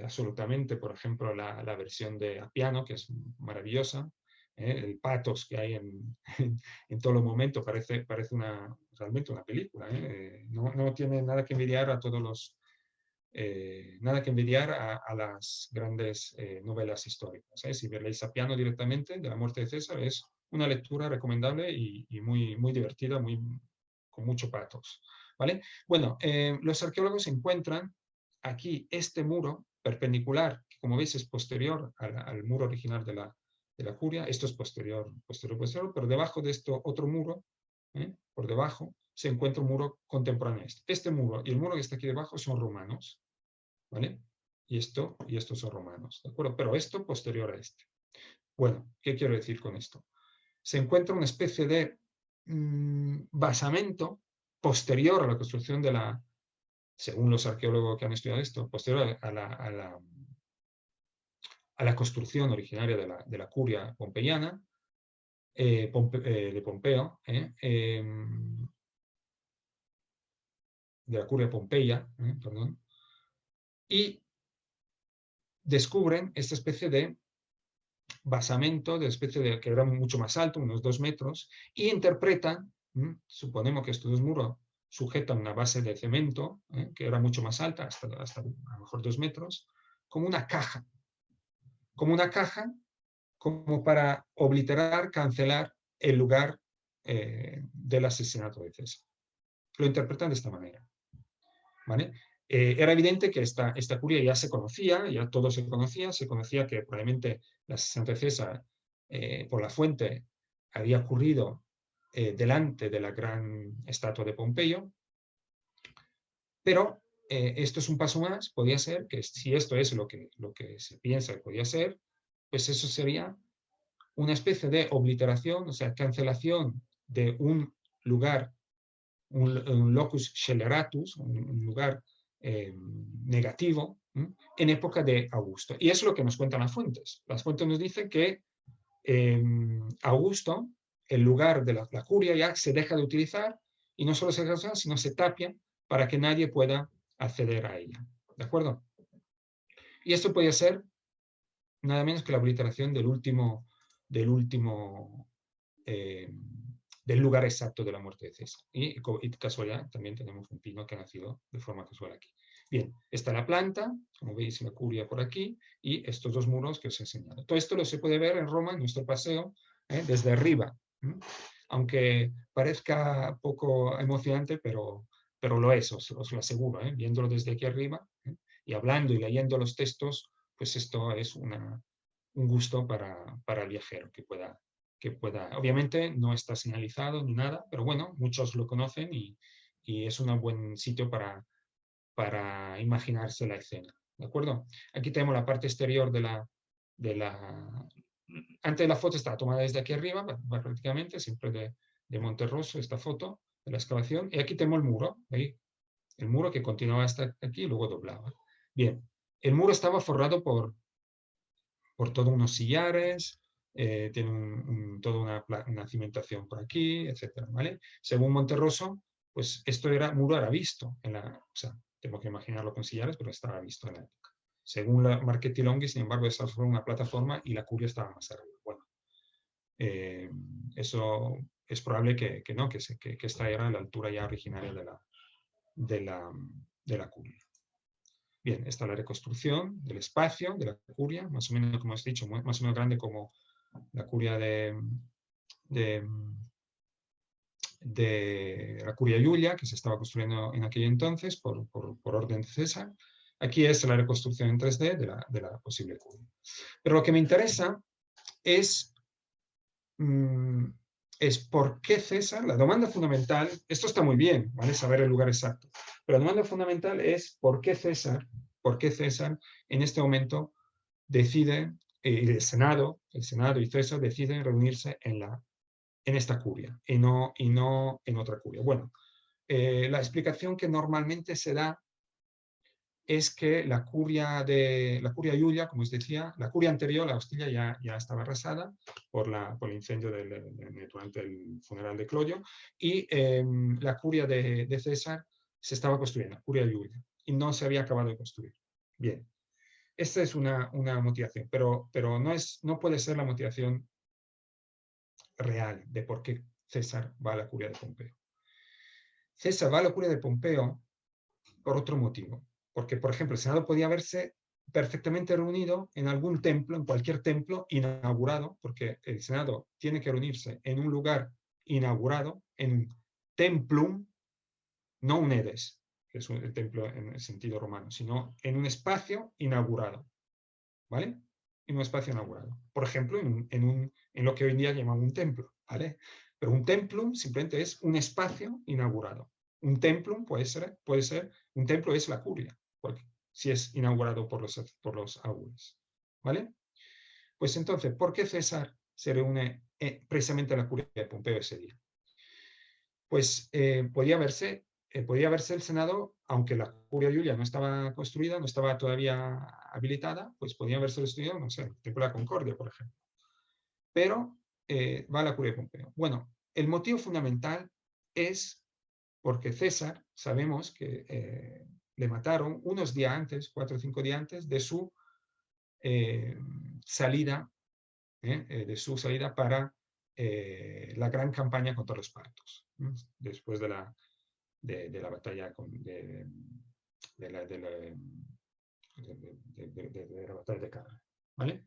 absolutamente, por ejemplo, la versión de Appiano, que es maravillosa. El patos que hay en todo los momentos parece realmente una película. No tiene nada que envidiar a todos los nada que envidiar a las grandes novelas históricas. Si leéis Appiano directamente, de la muerte de César, es una lectura recomendable y muy, muy divertida, con mucho patos. ¿Vale? Bueno, los arqueólogos encuentran aquí este muro perpendicular, que como veis es posterior al muro original de la curia, esto es posterior, pero debajo de esto otro muro, por debajo, se encuentra un muro contemporáneo a este. Este muro y el muro que está aquí debajo son romanos, ¿vale? Y estos son romanos, ¿de acuerdo? Pero esto posterior a este. Bueno, ¿qué quiero decir con esto? Se encuentra una especie de basamento posterior a la construcción de la, según los arqueólogos que han estudiado esto, posterior a la construcción originaria de la curia pompeyana, de Pompeo, de la curia Pompeya, perdón, y descubren esta especie de basamento, que era mucho más alto, unos 2 metros, y interpretan, suponemos que estos dos muros sujetan una base de cemento, que era mucho más alta, hasta a lo mejor 2 metros, como una caja, como para obliterar, cancelar el lugar del asesinato de César. Lo interpretan de esta manera, ¿vale? Era evidente que esta curia ya se conocía, ya todo se conocía que probablemente el asesinato de César por la fuente había ocurrido delante de la gran estatua de Pompeyo, pero esto es un paso más, podía ser que si esto es lo que se piensa que podía ser, pues eso sería una especie de obliteración, o sea, cancelación de un lugar, un locus sceleratus, un lugar negativo, en época de Augusto. Y es lo que nos cuentan las fuentes. Las fuentes nos dicen que Augusto, el lugar de la curia ya se deja de utilizar, y no solo se deja de usar, sino se tapia para que nadie pueda acceder a ella. ¿De acuerdo? Y esto podría ser nada menos que la obliteración del lugar exacto de la muerte de César. Y casualidad, también tenemos un pino que ha nacido de forma casual aquí. Bien, está la planta, como veis, la curia por aquí, y estos dos muros que os he enseñado. Todo esto lo se puede ver en Roma, en nuestro paseo, desde arriba. Aunque parezca poco emocionante, pero lo es, os lo aseguro. Viéndolo desde aquí arriba, y hablando y leyendo los textos, pues esto es un gusto para el viajero que pueda, obviamente no está señalizado ni nada, pero bueno, muchos lo conocen y es un buen sitio para imaginarse la escena, ¿de acuerdo? Aquí tenemos la parte exterior antes la foto está tomada desde aquí arriba, prácticamente, siempre de Monterroso, esta foto de la excavación, y aquí tenemos el muro, ¿veis? El muro que continuaba hasta aquí y luego doblaba. Bien, el muro estaba forrado por todos unos sillares, tiene toda una cimentación por aquí, etcétera, ¿vale? Según Monterroso, pues esto muro era visto, o sea, tengo que imaginarlo con sillares, pero estaba visto en la época. Según la Marchetti Longhi, sin embargo, esa fue una plataforma y la curia estaba más arriba. Bueno, eso es probable que esta era la altura ya originaria de la curia. Bien, esta es la reconstrucción del espacio de la curia, más o menos, como os he dicho, más o menos grande como la curia de la curia Iulia, que se estaba construyendo en aquel entonces por orden de César. Aquí es la reconstrucción en 3D de la posible curia. Pero lo que me interesa es por qué César, la demanda fundamental, esto está muy bien, ¿vale? Saber el lugar exacto, pero la demanda fundamental es por qué César en este momento decide, el Senado y César deciden reunirse en esta curia y no en otra curia. Bueno, la explicación que normalmente se da es que la curia Iulia, como os decía, la curia anterior, la Hostilla, ya estaba arrasada por el incendio durante el funeral de Clodio, y la curia de César se estaba construyendo, la curia Iulia, y no se había acabado de construir. Bien, esta es una motivación, pero no puede ser la motivación real de por qué César va a la curia de Pompeo. César va a la curia de Pompeo por otro motivo. Porque, por ejemplo, el Senado podía haberse perfectamente reunido en algún templo, en cualquier templo inaugurado, porque el Senado tiene que reunirse en un lugar inaugurado, en un templum, no un edes. que es el templo en el sentido romano, sino en un espacio inaugurado, ¿vale? En un espacio inaugurado. Por ejemplo, en lo que hoy en día llamamos un templo, ¿vale? Pero un templum simplemente es un espacio inaugurado. Un templum puede ser un templo es la curia, si es inaugurado por los augures, ¿vale? Pues entonces, ¿por qué César se reúne precisamente en la curia de Pompeo ese día? Pues podía verse el Senado, aunque la Curia Julia no estaba construida, no estaba todavía habilitada, pues podía haberse estudiado, no sé, el Templo de la Concordia, por ejemplo. Pero va a la Curia de Pompeo. Bueno, el motivo fundamental es porque César, sabemos que le mataron unos días antes, 4 o 5 días antes, de su salida para la gran campaña contra los partos, después de la batalla de la batalla de Carra, ¿vale?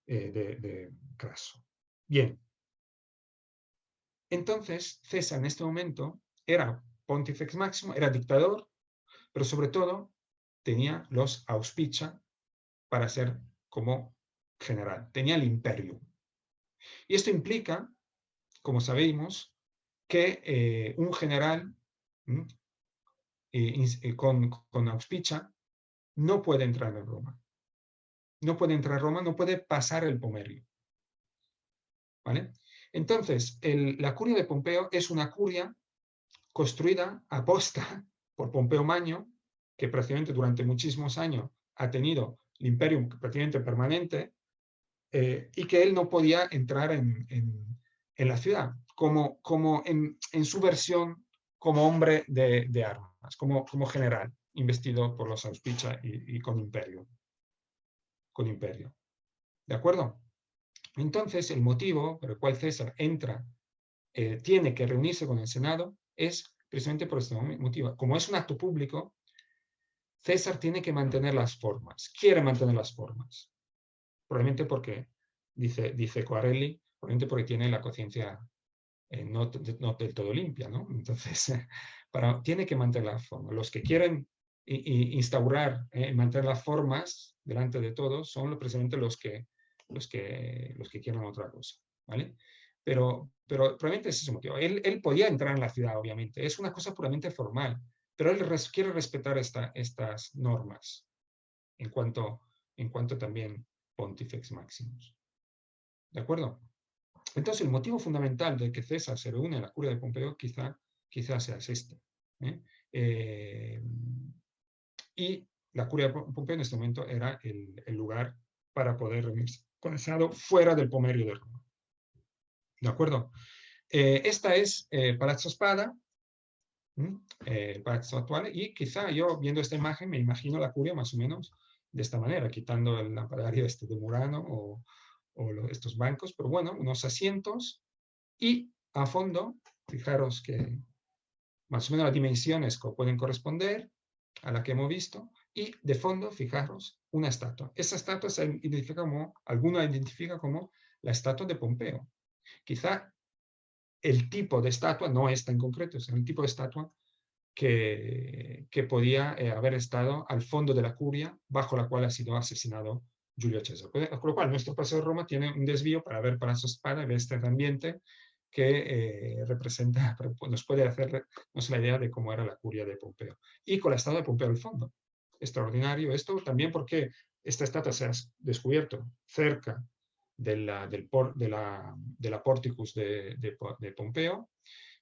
De Craso. Bien. Entonces, César en este momento era Pontifex Máximo, era dictador, pero sobre todo tenía los auspicia para ser como general. Tenía el imperio. Y esto implica, como sabemos, que un general con auspicia no puede entrar en Roma. No puede entrar a Roma, no puede pasar el Pomerio. ¿Vale? Entonces, la curia de Pompeo es una curia construida a posta por Pompeo Magno, que prácticamente durante muchísimos años ha tenido el imperio prácticamente permanente, y que él no podía entrar en la ciudad, como en su versión como hombre de armas, como general, investido por los auspicia y con imperio. Con imperio. ¿De acuerdo? Entonces, el motivo por el cual César tiene que reunirse con el Senado es precisamente por este motivo. Como es un acto público, César tiene que mantener las formas, quiere mantener las formas. Probablemente porque, dice Coarelli, probablemente porque tiene la conciencia no del todo limpia, ¿no? Entonces, tiene que mantener las formas. Los que quieren instaurar, mantener las formas delante de todos son precisamente los que quieren otra cosa, ¿vale? Pero probablemente es ese motivo. Él podía entrar en la ciudad, obviamente. Es una cosa puramente formal, pero él quiere respetar estas normas en cuanto también Pontifex Maximus. ¿De acuerdo? Entonces, el motivo fundamental de que César se reúne a la curia de Pompeo quizá sea este. Y la curia de Pompeo en este momento era el lugar para poder reunirse con el Senado fuera del Pomerio de Roma. ¿De acuerdo? Esta es Palazzo Spada, el palazzo actual, y quizá yo viendo esta imagen me imagino la curia más o menos de esta manera, quitando el lampadario de Murano o estos bancos, pero bueno, unos asientos y a fondo, fijaros que más o menos las dimensiones pueden corresponder a la que hemos visto, y de fondo, fijaros, una estatua. Esa estatua alguna identifica como la estatua de Pompeo. Quizá el tipo de estatua no es tan concreto, es el tipo de estatua que podía haber estado al fondo de la curia bajo la cual ha sido asesinado Julio César. Con lo cual, nuestro paseo de Roma tiene un desvío para ver Palazzo Spada, ver este ambiente que representa, nos puede hacernos la idea de cómo era la curia de Pompeo. Y con la estatua de Pompeo al fondo. Extraordinario esto también porque esta estatua se ha descubierto cerca de la Porticus de Pompeo,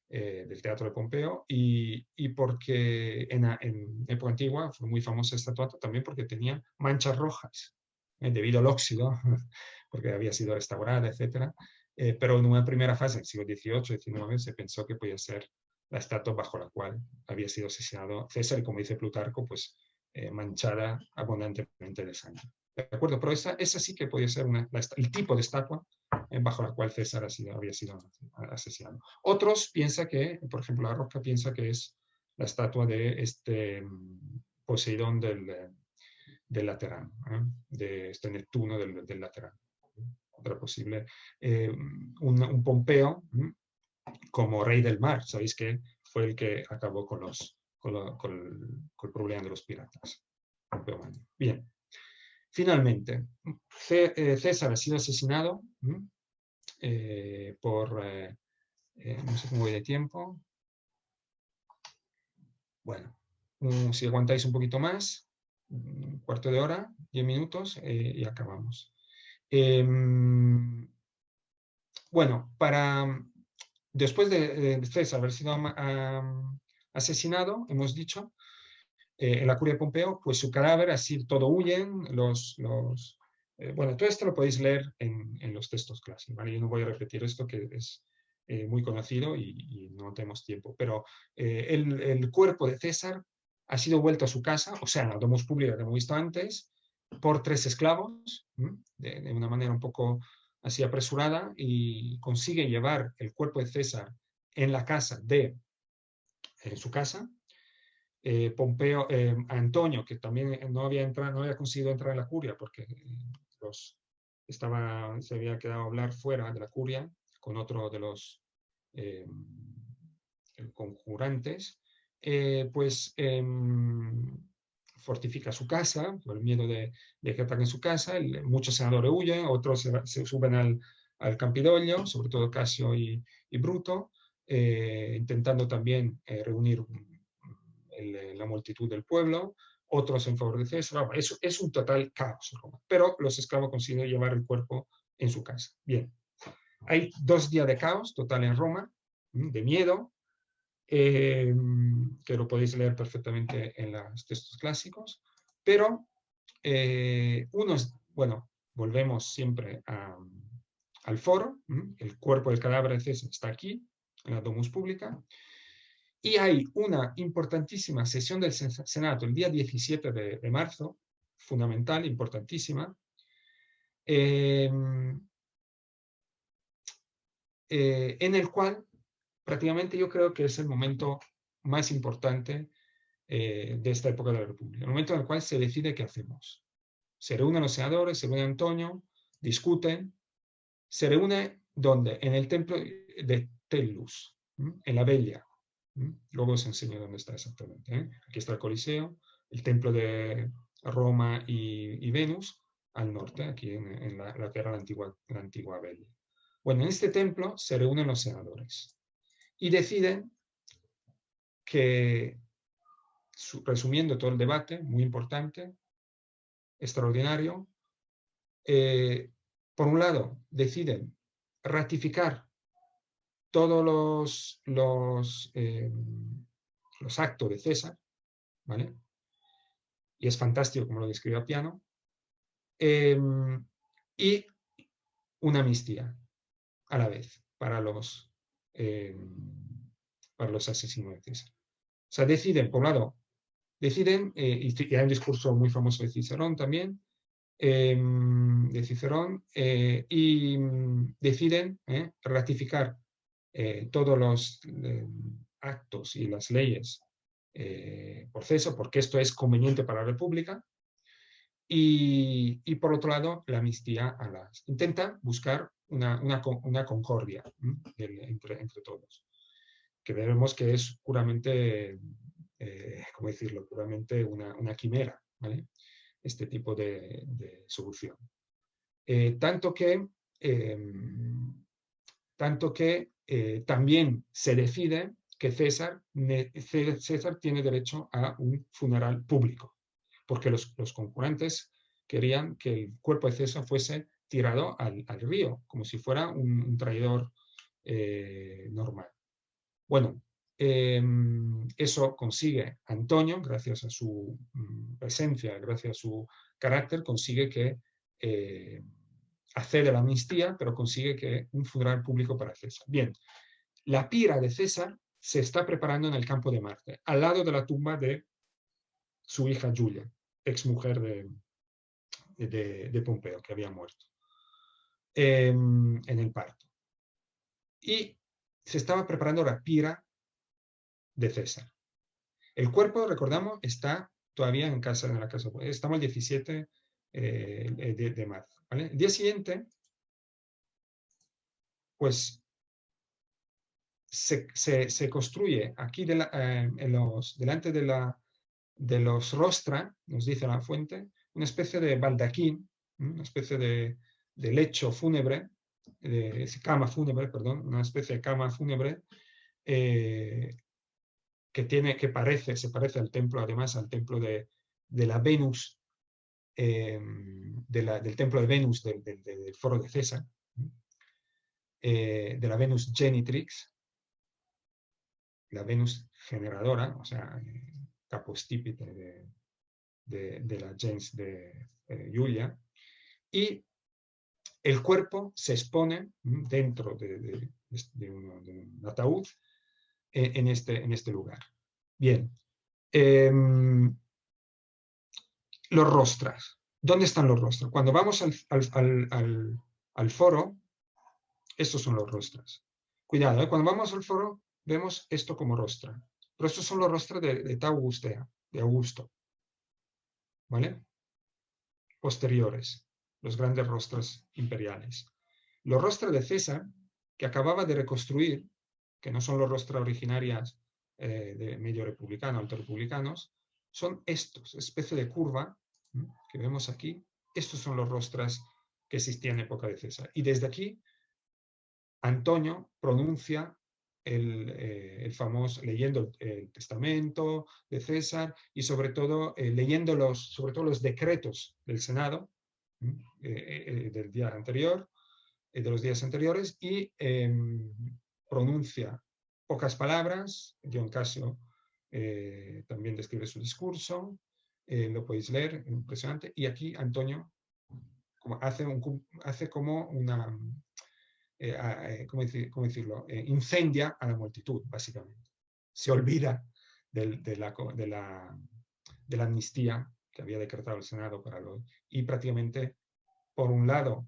del Teatro de Pompeo, y porque en época antigua fue muy famosa esta estatua también porque tenía manchas rojas, debido al óxido, porque había sido restaurada, etc. Pero en una primera fase, en el siglo XVIII, XIX, se pensó que podía ser la estatua bajo la cual había sido asesinado César, y como dice Plutarco, pues manchada abundantemente de sangre. ¿De acuerdo? Pero esa sí que podía ser el tipo de estatua bajo la cual César había sido asesinado. Otros piensan que, por ejemplo, la Roca piensa que es la estatua de este Poseidón del Laterano, de este Neptuno del Laterano. Otra posible, un Pompeo como rey del mar, sabéis que fue el que acabó con los el problema de los piratas. Bien. Finalmente, César ha sido asesinado por, no sé cómo voy de tiempo. Bueno, si aguantáis un poquito más, un cuarto de hora, 10 minutos y acabamos. Bueno, después de César haber sido asesinado, hemos dicho, en la curia de Pompeo, pues su cadáver, así todo huyen, bueno, todo esto lo podéis leer en los textos clásicos, ¿vale? Yo no voy a repetir esto, que es muy conocido y no tenemos tiempo, pero el cuerpo de César ha sido vuelto a su casa, o sea, en la domus pública que hemos visto antes, por 3 esclavos, de una manera un poco así apresurada, y consigue llevar el cuerpo de César en la casa en su casa. Pompeo, Antonio, que también no había conseguido entrar en la curia porque se había quedado a hablar fuera de la curia con otro de los conjurantes, pues fortifica su casa por el miedo de que ataquen su casa. Muchos senadores huyen, otros se suben al Campidoglio, sobre todo Casio y Bruto, intentando también reunir la multitud del pueblo, otros en favor de César. Es un total caos, pero los esclavos consiguen llevar el cuerpo en su casa. Bien, hay 2 días de caos total en Roma, de miedo, que lo podéis leer perfectamente en los textos clásicos, pero bueno, volvemos siempre al foro, el cuerpo del cadáver de César está aquí, en la domus pública, y hay una importantísima sesión del Senado el día 17 de marzo, fundamental, importantísima, en el cual prácticamente yo creo que es el momento más importante de esta época de la República, el momento en el cual se decide qué hacemos. Se reúnen los senadores, se reúne Antonio, discuten, se reúne ¿dónde? En el templo de Tellus, en la Velia. Luego os enseño dónde está exactamente. Aquí está el Coliseo, el templo de Roma y Venus, al norte, aquí en la que era la antigua Velia. Bueno, en este templo se reúnen los senadores y deciden que, resumiendo todo el debate, muy importante, extraordinario, por un lado, deciden ratificar todos los actos de César, ¿vale? Y es fantástico como lo describe a piano, y una amnistía a la vez para los asesinos de César. O sea, deciden, por un lado, y hay un discurso muy famoso de Cicerón también, y deciden ratificar todos los actos y las leyes por César, porque esto es conveniente para la República, y por otro lado, la amnistía intenta buscar una concordia entre todos, que vemos que es puramente, ¿cómo decirlo?, puramente una quimera, ¿vale?, este tipo de solución. Tanto que también se decide que César tiene derecho a un funeral público, porque los concurrentes querían que el cuerpo de César fuese tirado al río, como si fuera un traidor normal. Bueno, eso consigue Antonio, gracias a su presencia, gracias a su carácter, consigue que accede a la amnistía, pero consigue que un funeral público para César. Bien, la pira de César se está preparando en el campo de Marte, al lado de la tumba de su hija Julia, exmujer de Pompeo, que había muerto en el parto. Y se estaba preparando la pira de César. El cuerpo, recordamos, está todavía en la casa. Estamos el 17 de marzo. ¿Vale? El día siguiente, pues, se construye aquí delante de los rostra, nos dice la fuente, una especie de baldaquín, una especie de lecho fúnebre, cama fúnebre, perdón, una especie de cama fúnebre se parece al templo, además al templo de la Venus, del templo de Venus del foro de César, de la Venus Genitrix, la Venus generadora, o sea, capostipite de la gens de Julia, y el cuerpo se expone dentro de un ataúd en este lugar. Bien. Los rostras. ¿Dónde están los rostras? Cuando vamos al foro, estos son los rostras. Cuidado, cuando vamos al foro, vemos esto como rostra. Pero estos son los rostras de Augustea, de Augusto. ¿Vale? Posteriores, los grandes rostras imperiales. Los rostras de César, que acababa de reconstruir, que no son los rostras originarias de medio republicano, alto republicanos, son estos, especie de curva que vemos aquí. Estos son los rostras que existían en época de César. Y desde aquí, Antonio pronuncia el famoso, leyendo el testamento de César y sobre todo leyendo los decretos del Senado del día anterior, de los días anteriores, y pronuncia pocas palabras. Dion Casio también describe su discurso, lo podéis leer, impresionante, y aquí Antonio hace como una, ¿cómo decirlo? Incendia a la multitud, básicamente. Se olvida de la amnistía que había decretado el Senado para hoy, y prácticamente, por un lado,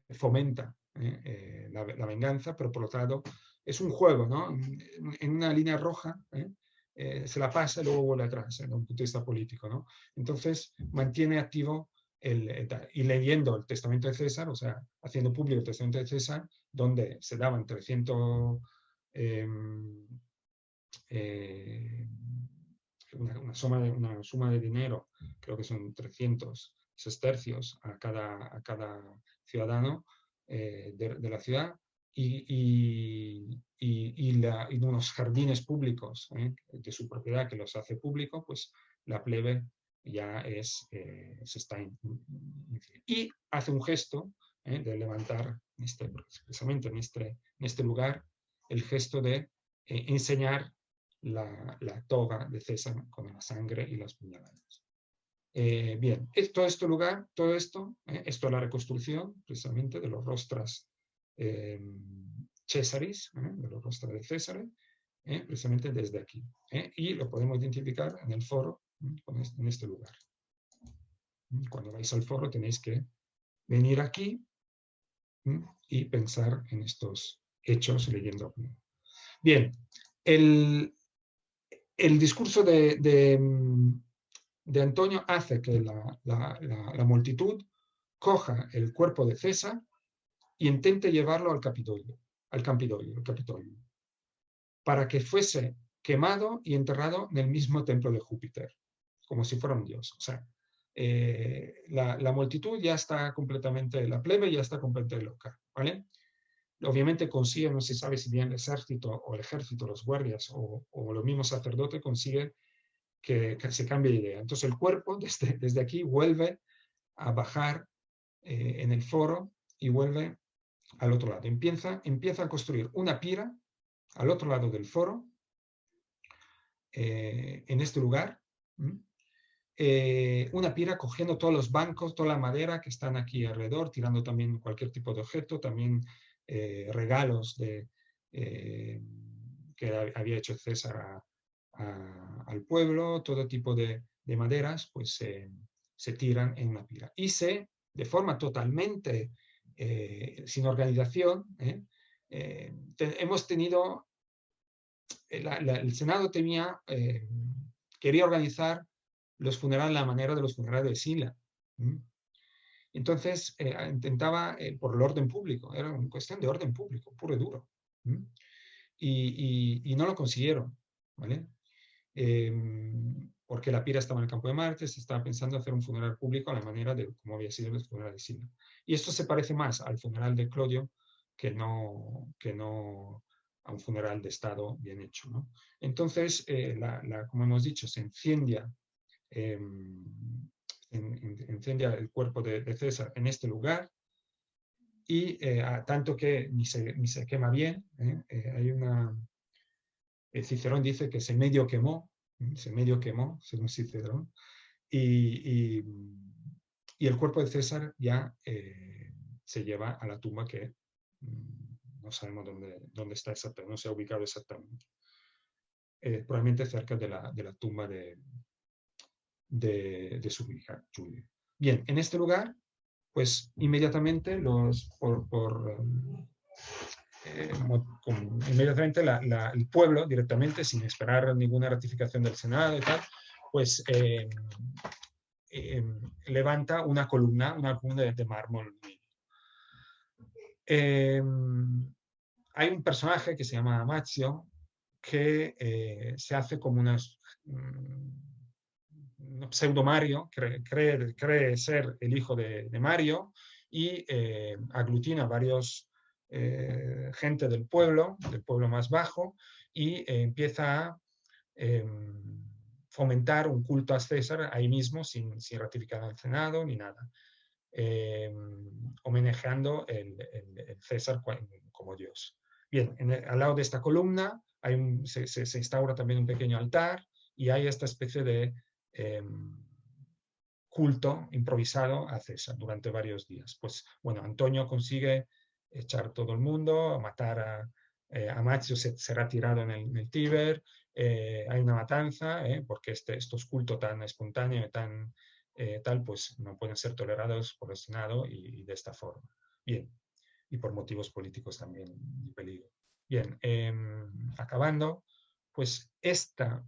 fomenta la venganza, pero por otro lado es un juego, ¿no? En una línea roja se la pasa y luego vuelve atrás, desde un punto de vista político, ¿no? Entonces mantiene activo y leyendo el testamento de César, o sea, haciendo público el testamento de César, donde se daban 300 una suma de dinero, creo que son 300 sestercios a cada ciudadano de la ciudad, y unos jardines públicos de su propiedad que los hace público, pues la plebe ya se está y hace un gesto de levantar precisamente en este lugar el gesto de enseñar la toga de César con la sangre y las puñaladas. Bien, todo este lugar, todo esto, esto es la reconstrucción precisamente de los rostras Césaris, de los rostras de César, precisamente desde aquí. Y lo podemos identificar en el foro, en este lugar. Cuando vais al foro tenéis que venir aquí y pensar en estos hechos leyendo. Bien, el discurso de Antonio hace que la multitud coja el cuerpo de César y intente llevarlo al Capitolio, para que fuese quemado y enterrado en el mismo templo de Júpiter, como si fuera un dios. O sea, la multitud ya está completamente, la plebe ya está completamente loca, ¿vale? Obviamente consigue, no se sabe si bien el ejército, los guardias o los mismos sacerdotes consiguen que se cambie de idea. Entonces el cuerpo desde aquí vuelve a bajar en el foro y vuelve al otro lado. Empieza a construir una pira al otro lado del foro, en este lugar, una pira cogiendo todos los bancos, toda la madera que están aquí alrededor, tirando también cualquier tipo de objeto, también regalos que había hecho César al pueblo, todo tipo de maderas, pues se tiran en una pira. Y de forma totalmente sin organización, hemos tenido, el Senado quería organizar los funerales a la manera de los funerales de Sila. Entonces intentaba, por el orden público, era una cuestión de orden público, puro y duro. Y no lo consiguieron, ¿vale? Porque la pira estaba en el campo de Marte, se estaba pensando hacer un funeral público a la manera de cómo había sido el funeral de Sila. Y esto se parece más al funeral de Clodio que no a un funeral de Estado bien hecho, ¿no? Entonces, como hemos dicho, se incendia el cuerpo de César en este lugar, y tanto que ni se quema bien. Hay Cicerón dice que se medio quemó, según Cicerón, y el cuerpo de César ya se lleva a la tumba que no sabemos dónde está exactamente, no se ha ubicado exactamente. Probablemente cerca de la tumba de su hija, Julia. Bien, en este lugar, pues inmediatamente inmediatamente el pueblo, directamente, sin esperar ninguna ratificación del Senado y tal, pues levanta una columna de mármol. Hay un personaje que se llama Amatio, que se hace como un pseudo Mario, cree ser el hijo de Mario, y aglutina varios gente del pueblo más bajo, y empieza a fomentar un culto a César ahí mismo, sin ratificar al Senado ni nada, homenajeando el César como Dios. Bien, al lado de esta columna se instaura también un pequeño altar, y hay esta especie de culto improvisado a César durante varios días. Pues bueno, Antonio consigue echar todo el mundo, matar a Macio, será tirado en el Tíber, hay una matanza, porque estos cultos tan espontáneos y tan tal, pues no pueden ser tolerados por el Senado y de esta forma. Bien, y por motivos políticos también y peligro. Bien, acabando, pues esta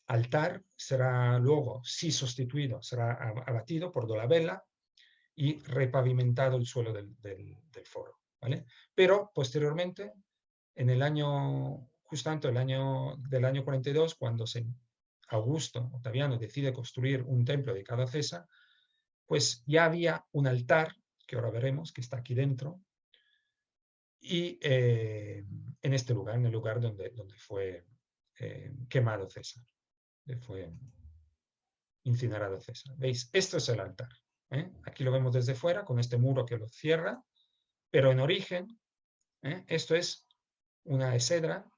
altar será luego, sí sustituido, será abatido por Dolabella y repavimentado el suelo del foro, ¿vale? Pero posteriormente, en el año, justo antes del año 42, cuando Augusto Octaviano decide construir un templo dedicado a César, pues ya había un altar, que ahora veremos, que está aquí dentro, y en este lugar, en el lugar donde fue quemado César, fue incinerado César. ¿Veis? Esto es el altar. Aquí lo vemos desde fuera, con este muro que lo cierra, pero en origen, esto es una exedra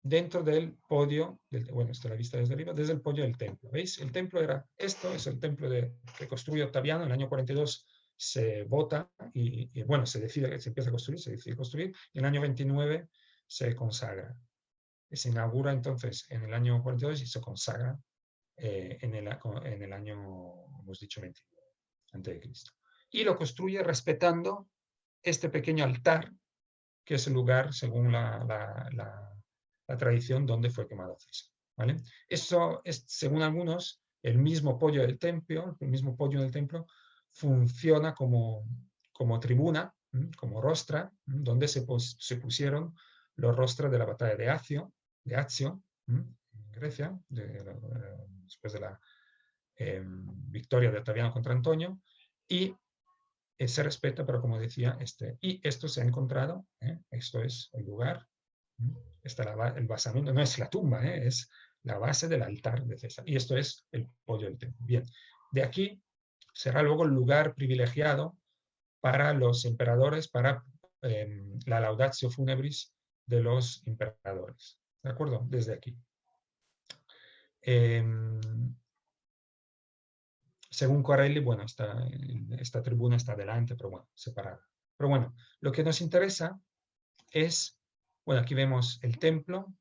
dentro del podio, bueno, esta es la vista desde arriba, desde el podio del templo. ¿Veis? El templo era esto, es el templo que construye Octaviano. En el año 42 se vota y bueno, se decide que se empieza a construir, se decide construir, y en el año 29 se consagra. Se inaugura entonces en el año 42 y se consagra en el año, hemos dicho, 29 a.C. Y lo construye respetando este pequeño altar, que es el lugar, según la tradición, donde fue quemado César, ¿vale? Eso es, según algunos, el mismo podio del templo, funciona como tribuna, como rostra, donde se pusieron los rostros de la batalla de Accio, en Grecia, después de la victoria de Octaviano contra Antonio, y se respeta, pero como decía, y esto se ha encontrado, esto es el lugar, está el basamento, no es la tumba, es la base del altar de César, y esto es el podio del templo. Bien, de aquí será luego el lugar privilegiado para los emperadores, para la laudatio funebris de los emperadores, ¿de acuerdo? Desde aquí. Según Corelli, bueno, esta tribuna está delante, pero bueno, separada. Pero bueno, lo que nos interesa es, bueno, aquí vemos el templo,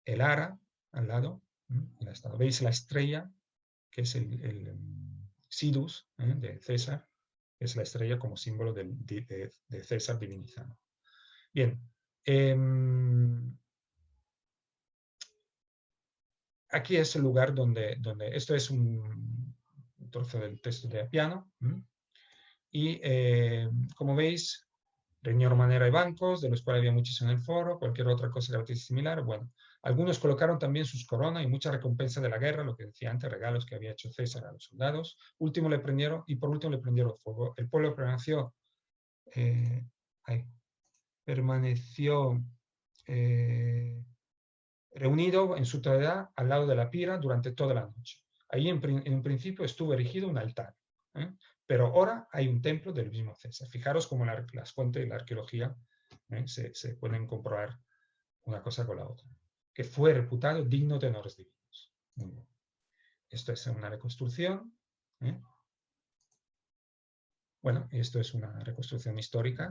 el ara al lado, veis la estrella, que es el Sidus de César, que es la estrella como símbolo de César divinizado. Bien, aquí es el lugar donde esto es un trozo del texto de Appiano, y como veis, Reunió manera de bancos, de los cuales había muchos en el foro, cualquier otra cosa gratis similar. Bueno, algunos colocaron también sus coronas y mucha recompensa de la guerra, lo que decía antes, regalos que había hecho César a los soldados. Último le prendieron, y por último le prendieron fuego. El pueblo permaneció reunido en su totalidad al lado de la pira durante toda la noche. Ahí en un principio estuvo erigido un altar, pero ahora hay un templo del mismo César. Fijaros cómo las fuentes de la arqueología se pueden comprobar una cosa con la otra. Que fue reputado digno de honores divinos. Muy bien. Esto es una reconstrucción. Bueno, esto es una reconstrucción histórica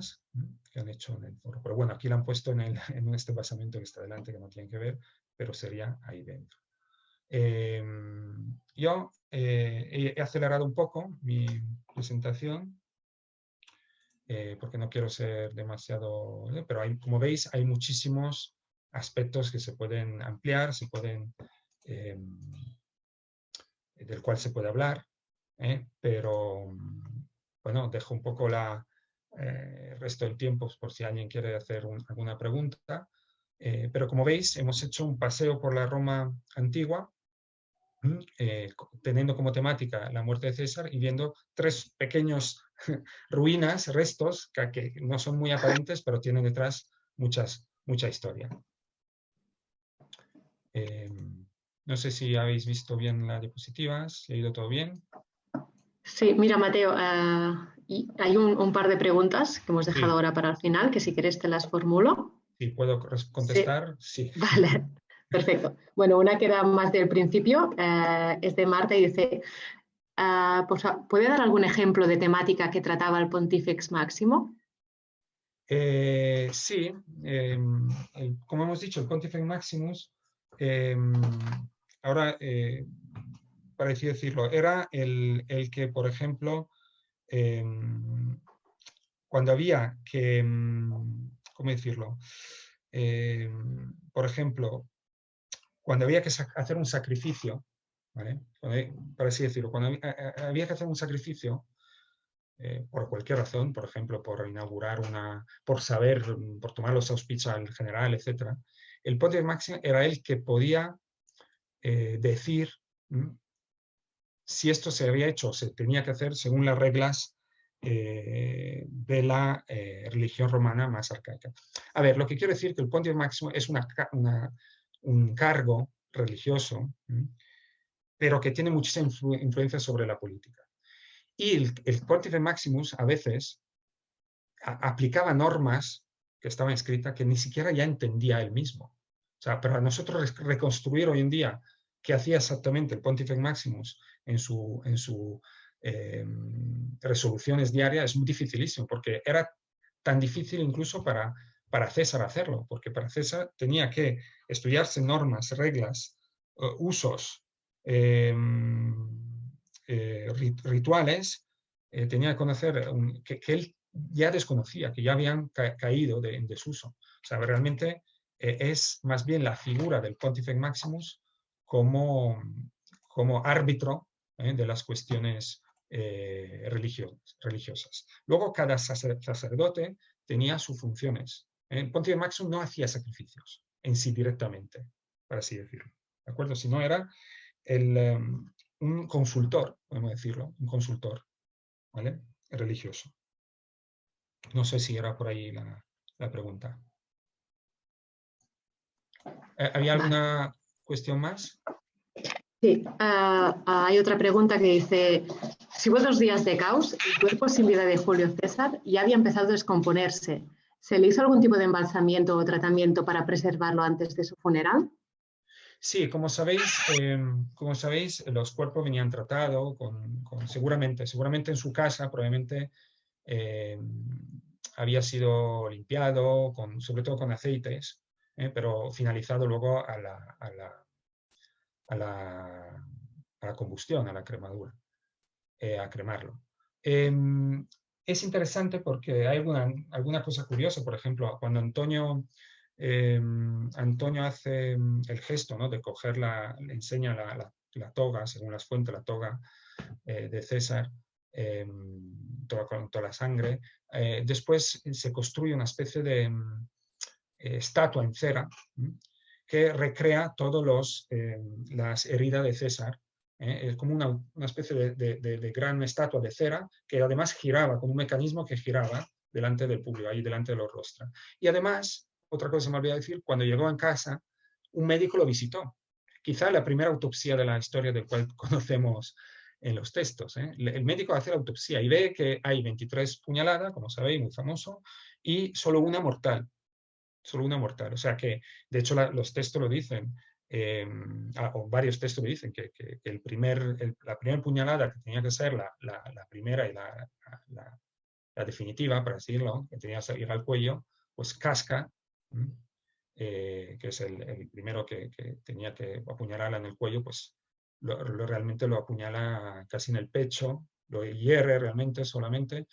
que han hecho en el foro. Pero bueno, aquí la han puesto en este basamento que está delante, que no tienen que ver, pero sería ahí dentro. Yo he acelerado un poco mi presentación, porque no quiero ser demasiado... pero como veis, hay muchísimos aspectos que se pueden ampliar, del cual se puede hablar, pero bueno, dejo un poco el resto del tiempo por si alguien quiere hacer alguna pregunta. Pero como veis, hemos hecho un paseo por la Roma antigua, teniendo como temática la muerte de César y viendo 3 pequeños ruinas, restos, que no son muy aparentes, pero tienen detrás mucha historia. No sé si habéis visto bien las diapositivas, si ha ido todo bien. Sí, mira, Mateo, hay un par de preguntas que hemos dejado ahora para el final, que si quieres te las formulo. Sí, ¿puedo contestar? Sí. Vale, perfecto. Bueno, una que era más del principio, es de Marta y dice, pues, ¿puede dar algún ejemplo de temática que trataba el Pontifex Máximo? Sí, como hemos dicho, el Pontifex Maximus, ahora, para así decirlo, era el que, por ejemplo, cuando había que, ¿cómo decirlo? Por ejemplo, cuando había que hacer un sacrificio, ¿vale? Para así decirlo, cuando había que hacer un sacrificio, por cualquier razón, por ejemplo, por inaugurar por tomar los auspicios al general, etc., el Pontífice Máximo era el que podía decir si esto se había hecho o se tenía que hacer según las reglas de la religión romana más arcaica. A ver, lo que quiero decir es que el Pontífice Máximo es un cargo religioso, pero que tiene mucha influencia sobre la política. Y el Pontífice Maximus a veces aplicaba normas que estaban escritas que ni siquiera ya entendía él mismo. O sea, para nosotros reconstruir hoy en día qué hacía exactamente el Pontífice Maximus en sus resoluciones diarias es muy dificilísimo, porque era tan difícil incluso para César hacerlo, porque para César tenía que estudiarse normas, reglas, usos, rituales, tenía que conocer que él ya desconocía, que ya habían caído en desuso. O sea, realmente es más bien la figura del Pontifex Maximus como árbitro de las cuestiones religiosas. Luego, cada sacerdote tenía sus funciones. El Pontifex Maximus no hacía sacrificios en sí directamente, por así decirlo. ¿De acuerdo? Sino era un consultor, podemos decirlo, un consultor, ¿vale? Religioso. No sé si era por ahí la pregunta. ¿Había alguna cuestión más? Sí, hay otra pregunta que dice, si hubo 2 días de caos, el cuerpo sin vida de Julio César ya había empezado a descomponerse. ¿Se le hizo algún tipo de embalsamiento o tratamiento para preservarlo antes de su funeral? Sí, como sabéis, los cuerpos venían tratados seguramente en su casa, probablemente había sido limpiado, sobre todo con aceites, pero finalizado luego a la combustión, a la cremadura, a cremarlo. Es interesante porque hay alguna cosa curiosa, por ejemplo, cuando Antonio hace el gesto, ¿no?, de coger le enseña la toga, según las fuentes, la toga de César, con toda la sangre. Después se construye una especie de estatua en cera que recrea todas las heridas de César. Es como una especie de gran estatua de cera que además giraba, con un mecanismo que giraba delante del público, ahí delante de los rostros. Y además, otra cosa que se me olvidó decir, cuando llegó en casa, un médico lo visitó. Quizá la primera autopsia de la historia del cual conocemos en los textos. El médico hace la autopsia y ve que hay 23 puñaladas, como sabéis, muy famoso, y solo una mortal. Solo una mortal. O sea que, de hecho, los textos lo dicen, o varios textos lo dicen, que la primera puñalada, que tenía que ser la primera y la definitiva, para decirlo, que tenía que ir al cuello, pues casca, que es el primero que tenía que apuñalarla en el cuello, pues realmente lo apuñala casi en el pecho, lo hierre realmente solamente,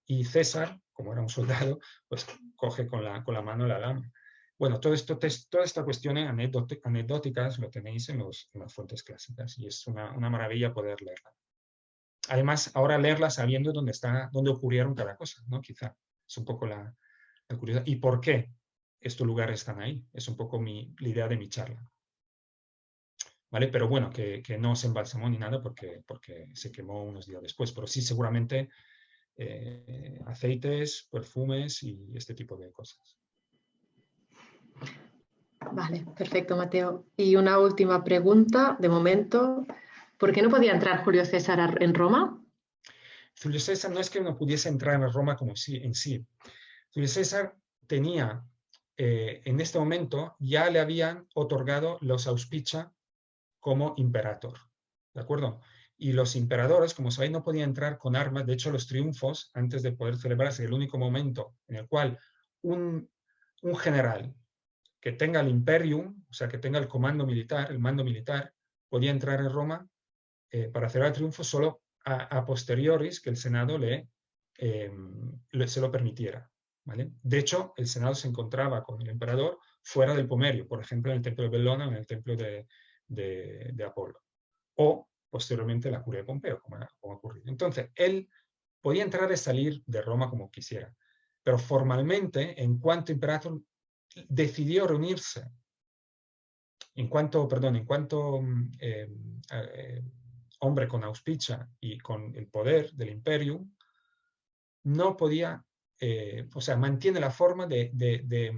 y César, como era un soldado, pues coge con la mano la lama. Bueno, toda esta cuestión anecdóticas lo tenéis en las fuentes clásicas y es una maravilla poder leerla. Además, ahora leerla sabiendo dónde ocurrieron cada cosa, ¿no? Quizá es un poco la curiosidad. ¿Y por qué estos lugares están ahí? Es un poco la idea de mi charla. ¿Vale? Pero bueno, que no se embalsamó ni nada porque se quemó unos días después, pero sí seguramente aceites, perfumes y este tipo de cosas. Vale, perfecto, Mateo. Y una última pregunta, de momento. ¿Por qué no podía entrar Julio César en Roma? Julio César no es que no pudiese entrar en Roma como en sí. Julio César tenía, en este momento, ya le habían otorgado los auspicia como imperator. ¿De acuerdo? Y los emperadores, como sabéis, no podían entrar con armas. De hecho, los triunfos, antes de poder celebrarse, el único momento en el cual un general que tenga el imperium, o sea, que tenga el mando militar, podía entrar en Roma para celebrar el triunfo solo a posteriores que el Senado se lo permitiera. ¿Vale? De hecho, el Senado se encontraba con el emperador fuera del Pomerio, por ejemplo, en el templo de Bellona o en el templo de Apolo. O, posteriormente, la curia de Pompeo, como ha ocurrido. Entonces, él podía entrar y salir de Roma como quisiera, pero formalmente, en cuanto imperator, decidió reunirse, en cuanto hombre con auspicia y con el poder del imperium, no podía, o sea, mantiene la forma de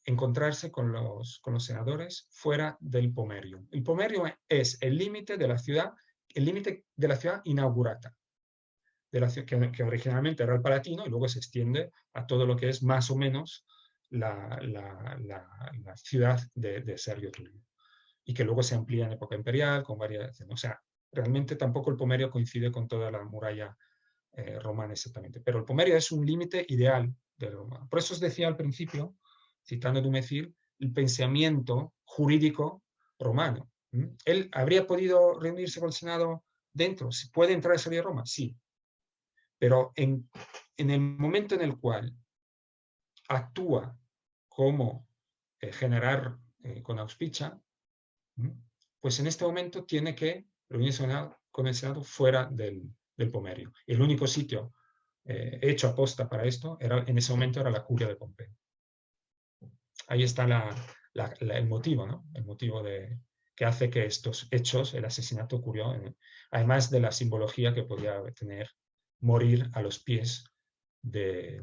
encontrarse con los senadores fuera del Pomerium. El Pomerium es el límite de la ciudad inaugurata, que originalmente era el Palatino y luego se extiende a todo lo que es más o menos la ciudad de Sergio Tulio, y que luego se amplía en época imperial con varias, o sea, realmente tampoco el Pomerio coincide con toda la muralla romana exactamente, pero el Pomerio es un límite ideal de Roma. Por eso os decía al principio, citando a Dumézil, el pensamiento jurídico romano. ¿Él habría podido reunirse con el Senado dentro? ¿Puede entrar y salir a Roma? Sí. Pero en el momento en el cual actúa como generar con auspicia, pues en este momento tiene que reunirse con el Senado fuera del Pomerio. El único sitio hecho aposta para esto en ese momento era la curia de Pompeo. Ahí está el motivo, ¿no? El motivo que hace que estos hechos, el asesinato ocurrió, además de la simbología que podía tener morir a los pies de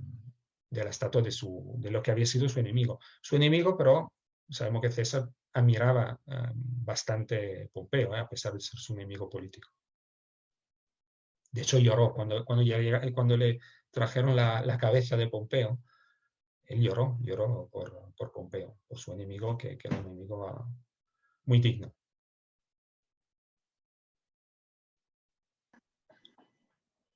la estatua de lo que había sido su enemigo. Su enemigo, pero sabemos que César admiraba bastante Pompeo, a pesar de ser su enemigo político. De hecho, lloró cuando le trajeron la cabeza de Pompeo. Él lloró por Pompeo, por su enemigo, que era un enemigo muy digno.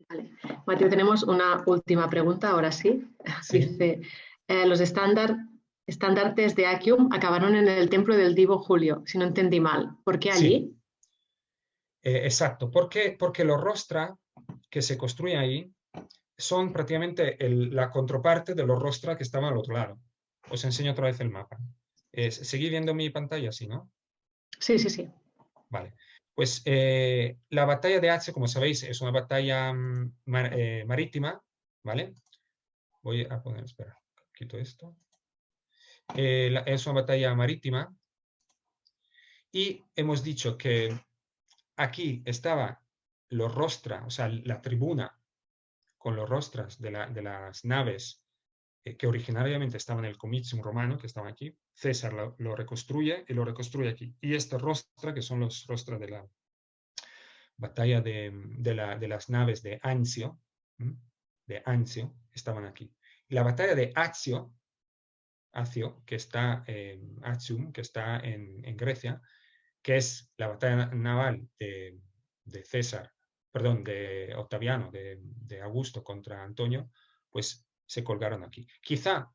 Vale. Mateo, tenemos una última pregunta, ahora sí. ¿Sí? Dice, los estandartes de Actium acabaron en el templo del Divo Julio, si no entendí mal. ¿Por qué allí? Sí. Exacto. Porque los rostra que se construyen ahí son prácticamente la contraparte de los rostra que estaban al otro lado. Os enseño otra vez el mapa. ¿Seguís viendo mi pantalla? Sí, ¿no? Sí, sí, sí. Vale. Pues la batalla de Azio, como sabéis, es una batalla marítima, ¿vale? Voy a poner, espera, quito esto. Es una batalla marítima y hemos dicho que aquí estaba los rostra, o sea, la tribuna con los rostras de las naves que originariamente estaban en el Comitium romano, que estaban aquí. César lo reconstruye y lo reconstruye aquí. Y estos rostra, que son los rostras de la batalla de las naves de Anzio, estaban aquí. Y la batalla de Accio, que está en Actium, que está en Grecia, que es la batalla naval de César, perdón, de Octaviano, de Augusto contra Antonio, pues se colgaron aquí. Quizá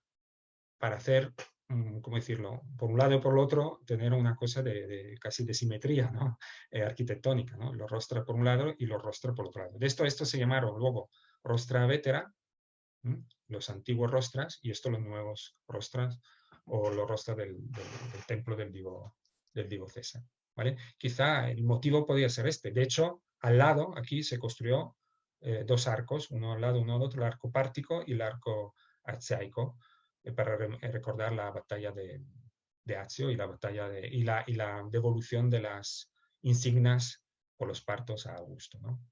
para hacer, ¿cómo decirlo? Por un lado y por el otro, tener una cosa casi de simetría, ¿no? Arquitectónica, ¿no? Los rostra por un lado y los rostra por otro lado. De esto se llamaron luego rostra vetera, los antiguos rostras, y esto los nuevos rostras, o los rostras del templo del divo César, ¿vale? Quizá el motivo podría ser este. De hecho, al lado, aquí se construyó dos arcos, uno al lado, uno al otro, el arco pártico y el arco arcaico, para recordar la batalla de Accio y la batalla y la devolución de las insignias por los partos a Augusto, ¿no?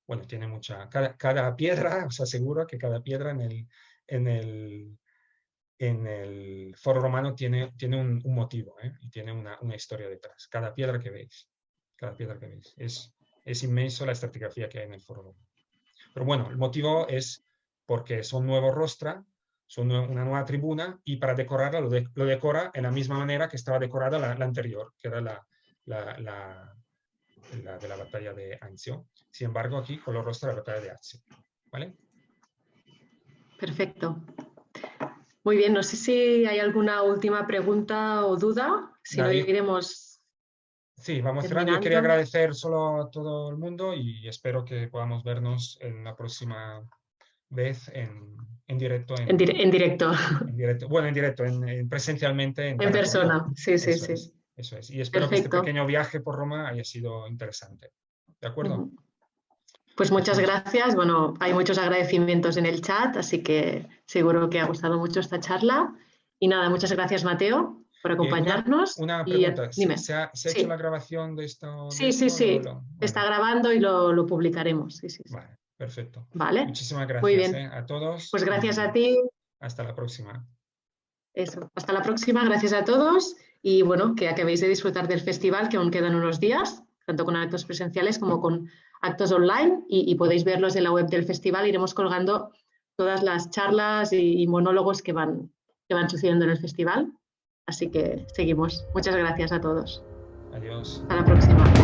Bueno, tiene mucha... Cada piedra, os aseguro que cada piedra en el foro romano tiene un motivo, ¿eh? Y tiene una historia detrás. Cada piedra que veis. Es inmenso la estratigrafía que hay en el foro romano. Pero bueno, el motivo es porque son nuevos rostra, son una nueva tribuna, y para decorarla lo decora en la misma manera que estaba decorada la anterior, que era la de la batalla de Anzio. Sin embargo, aquí con los rostros de la batalla de Accio, ¿vale? Perfecto. Muy bien, no sé si hay alguna última pregunta o duda, si no iremos... Sí, vamos cerrando. Yo quería agradecer solo a todo el mundo y espero que podamos vernos en la próxima vez en directo. En directo. En directo. Bueno, en directo, presencialmente. En persona, sí. Eso es. Y espero que este pequeño viaje por Roma haya sido interesante. ¿De acuerdo? Pues muchas gracias. Bueno, hay muchos agradecimientos en el chat, así que seguro que ha gustado mucho esta charla. Y nada, muchas gracias, Mateo, por acompañarnos. Una pregunta. Dime. ¿Se ha hecho la grabación de esto? Sí. Está grabando y lo publicaremos. Sí. Vale, perfecto. Vale. Muchísimas gracias. Muy bien. A todos. Pues gracias a ti. Hasta la próxima. Eso. Hasta la próxima. Gracias a todos. Y bueno, que acabéis de disfrutar del festival, que aún quedan unos días, tanto con actos presenciales como con actos online, y podéis verlos en la web del festival. Iremos colgando todas las charlas y monólogos que van sucediendo en el festival. Así que seguimos. Muchas gracias a todos. Adiós. Hasta la próxima.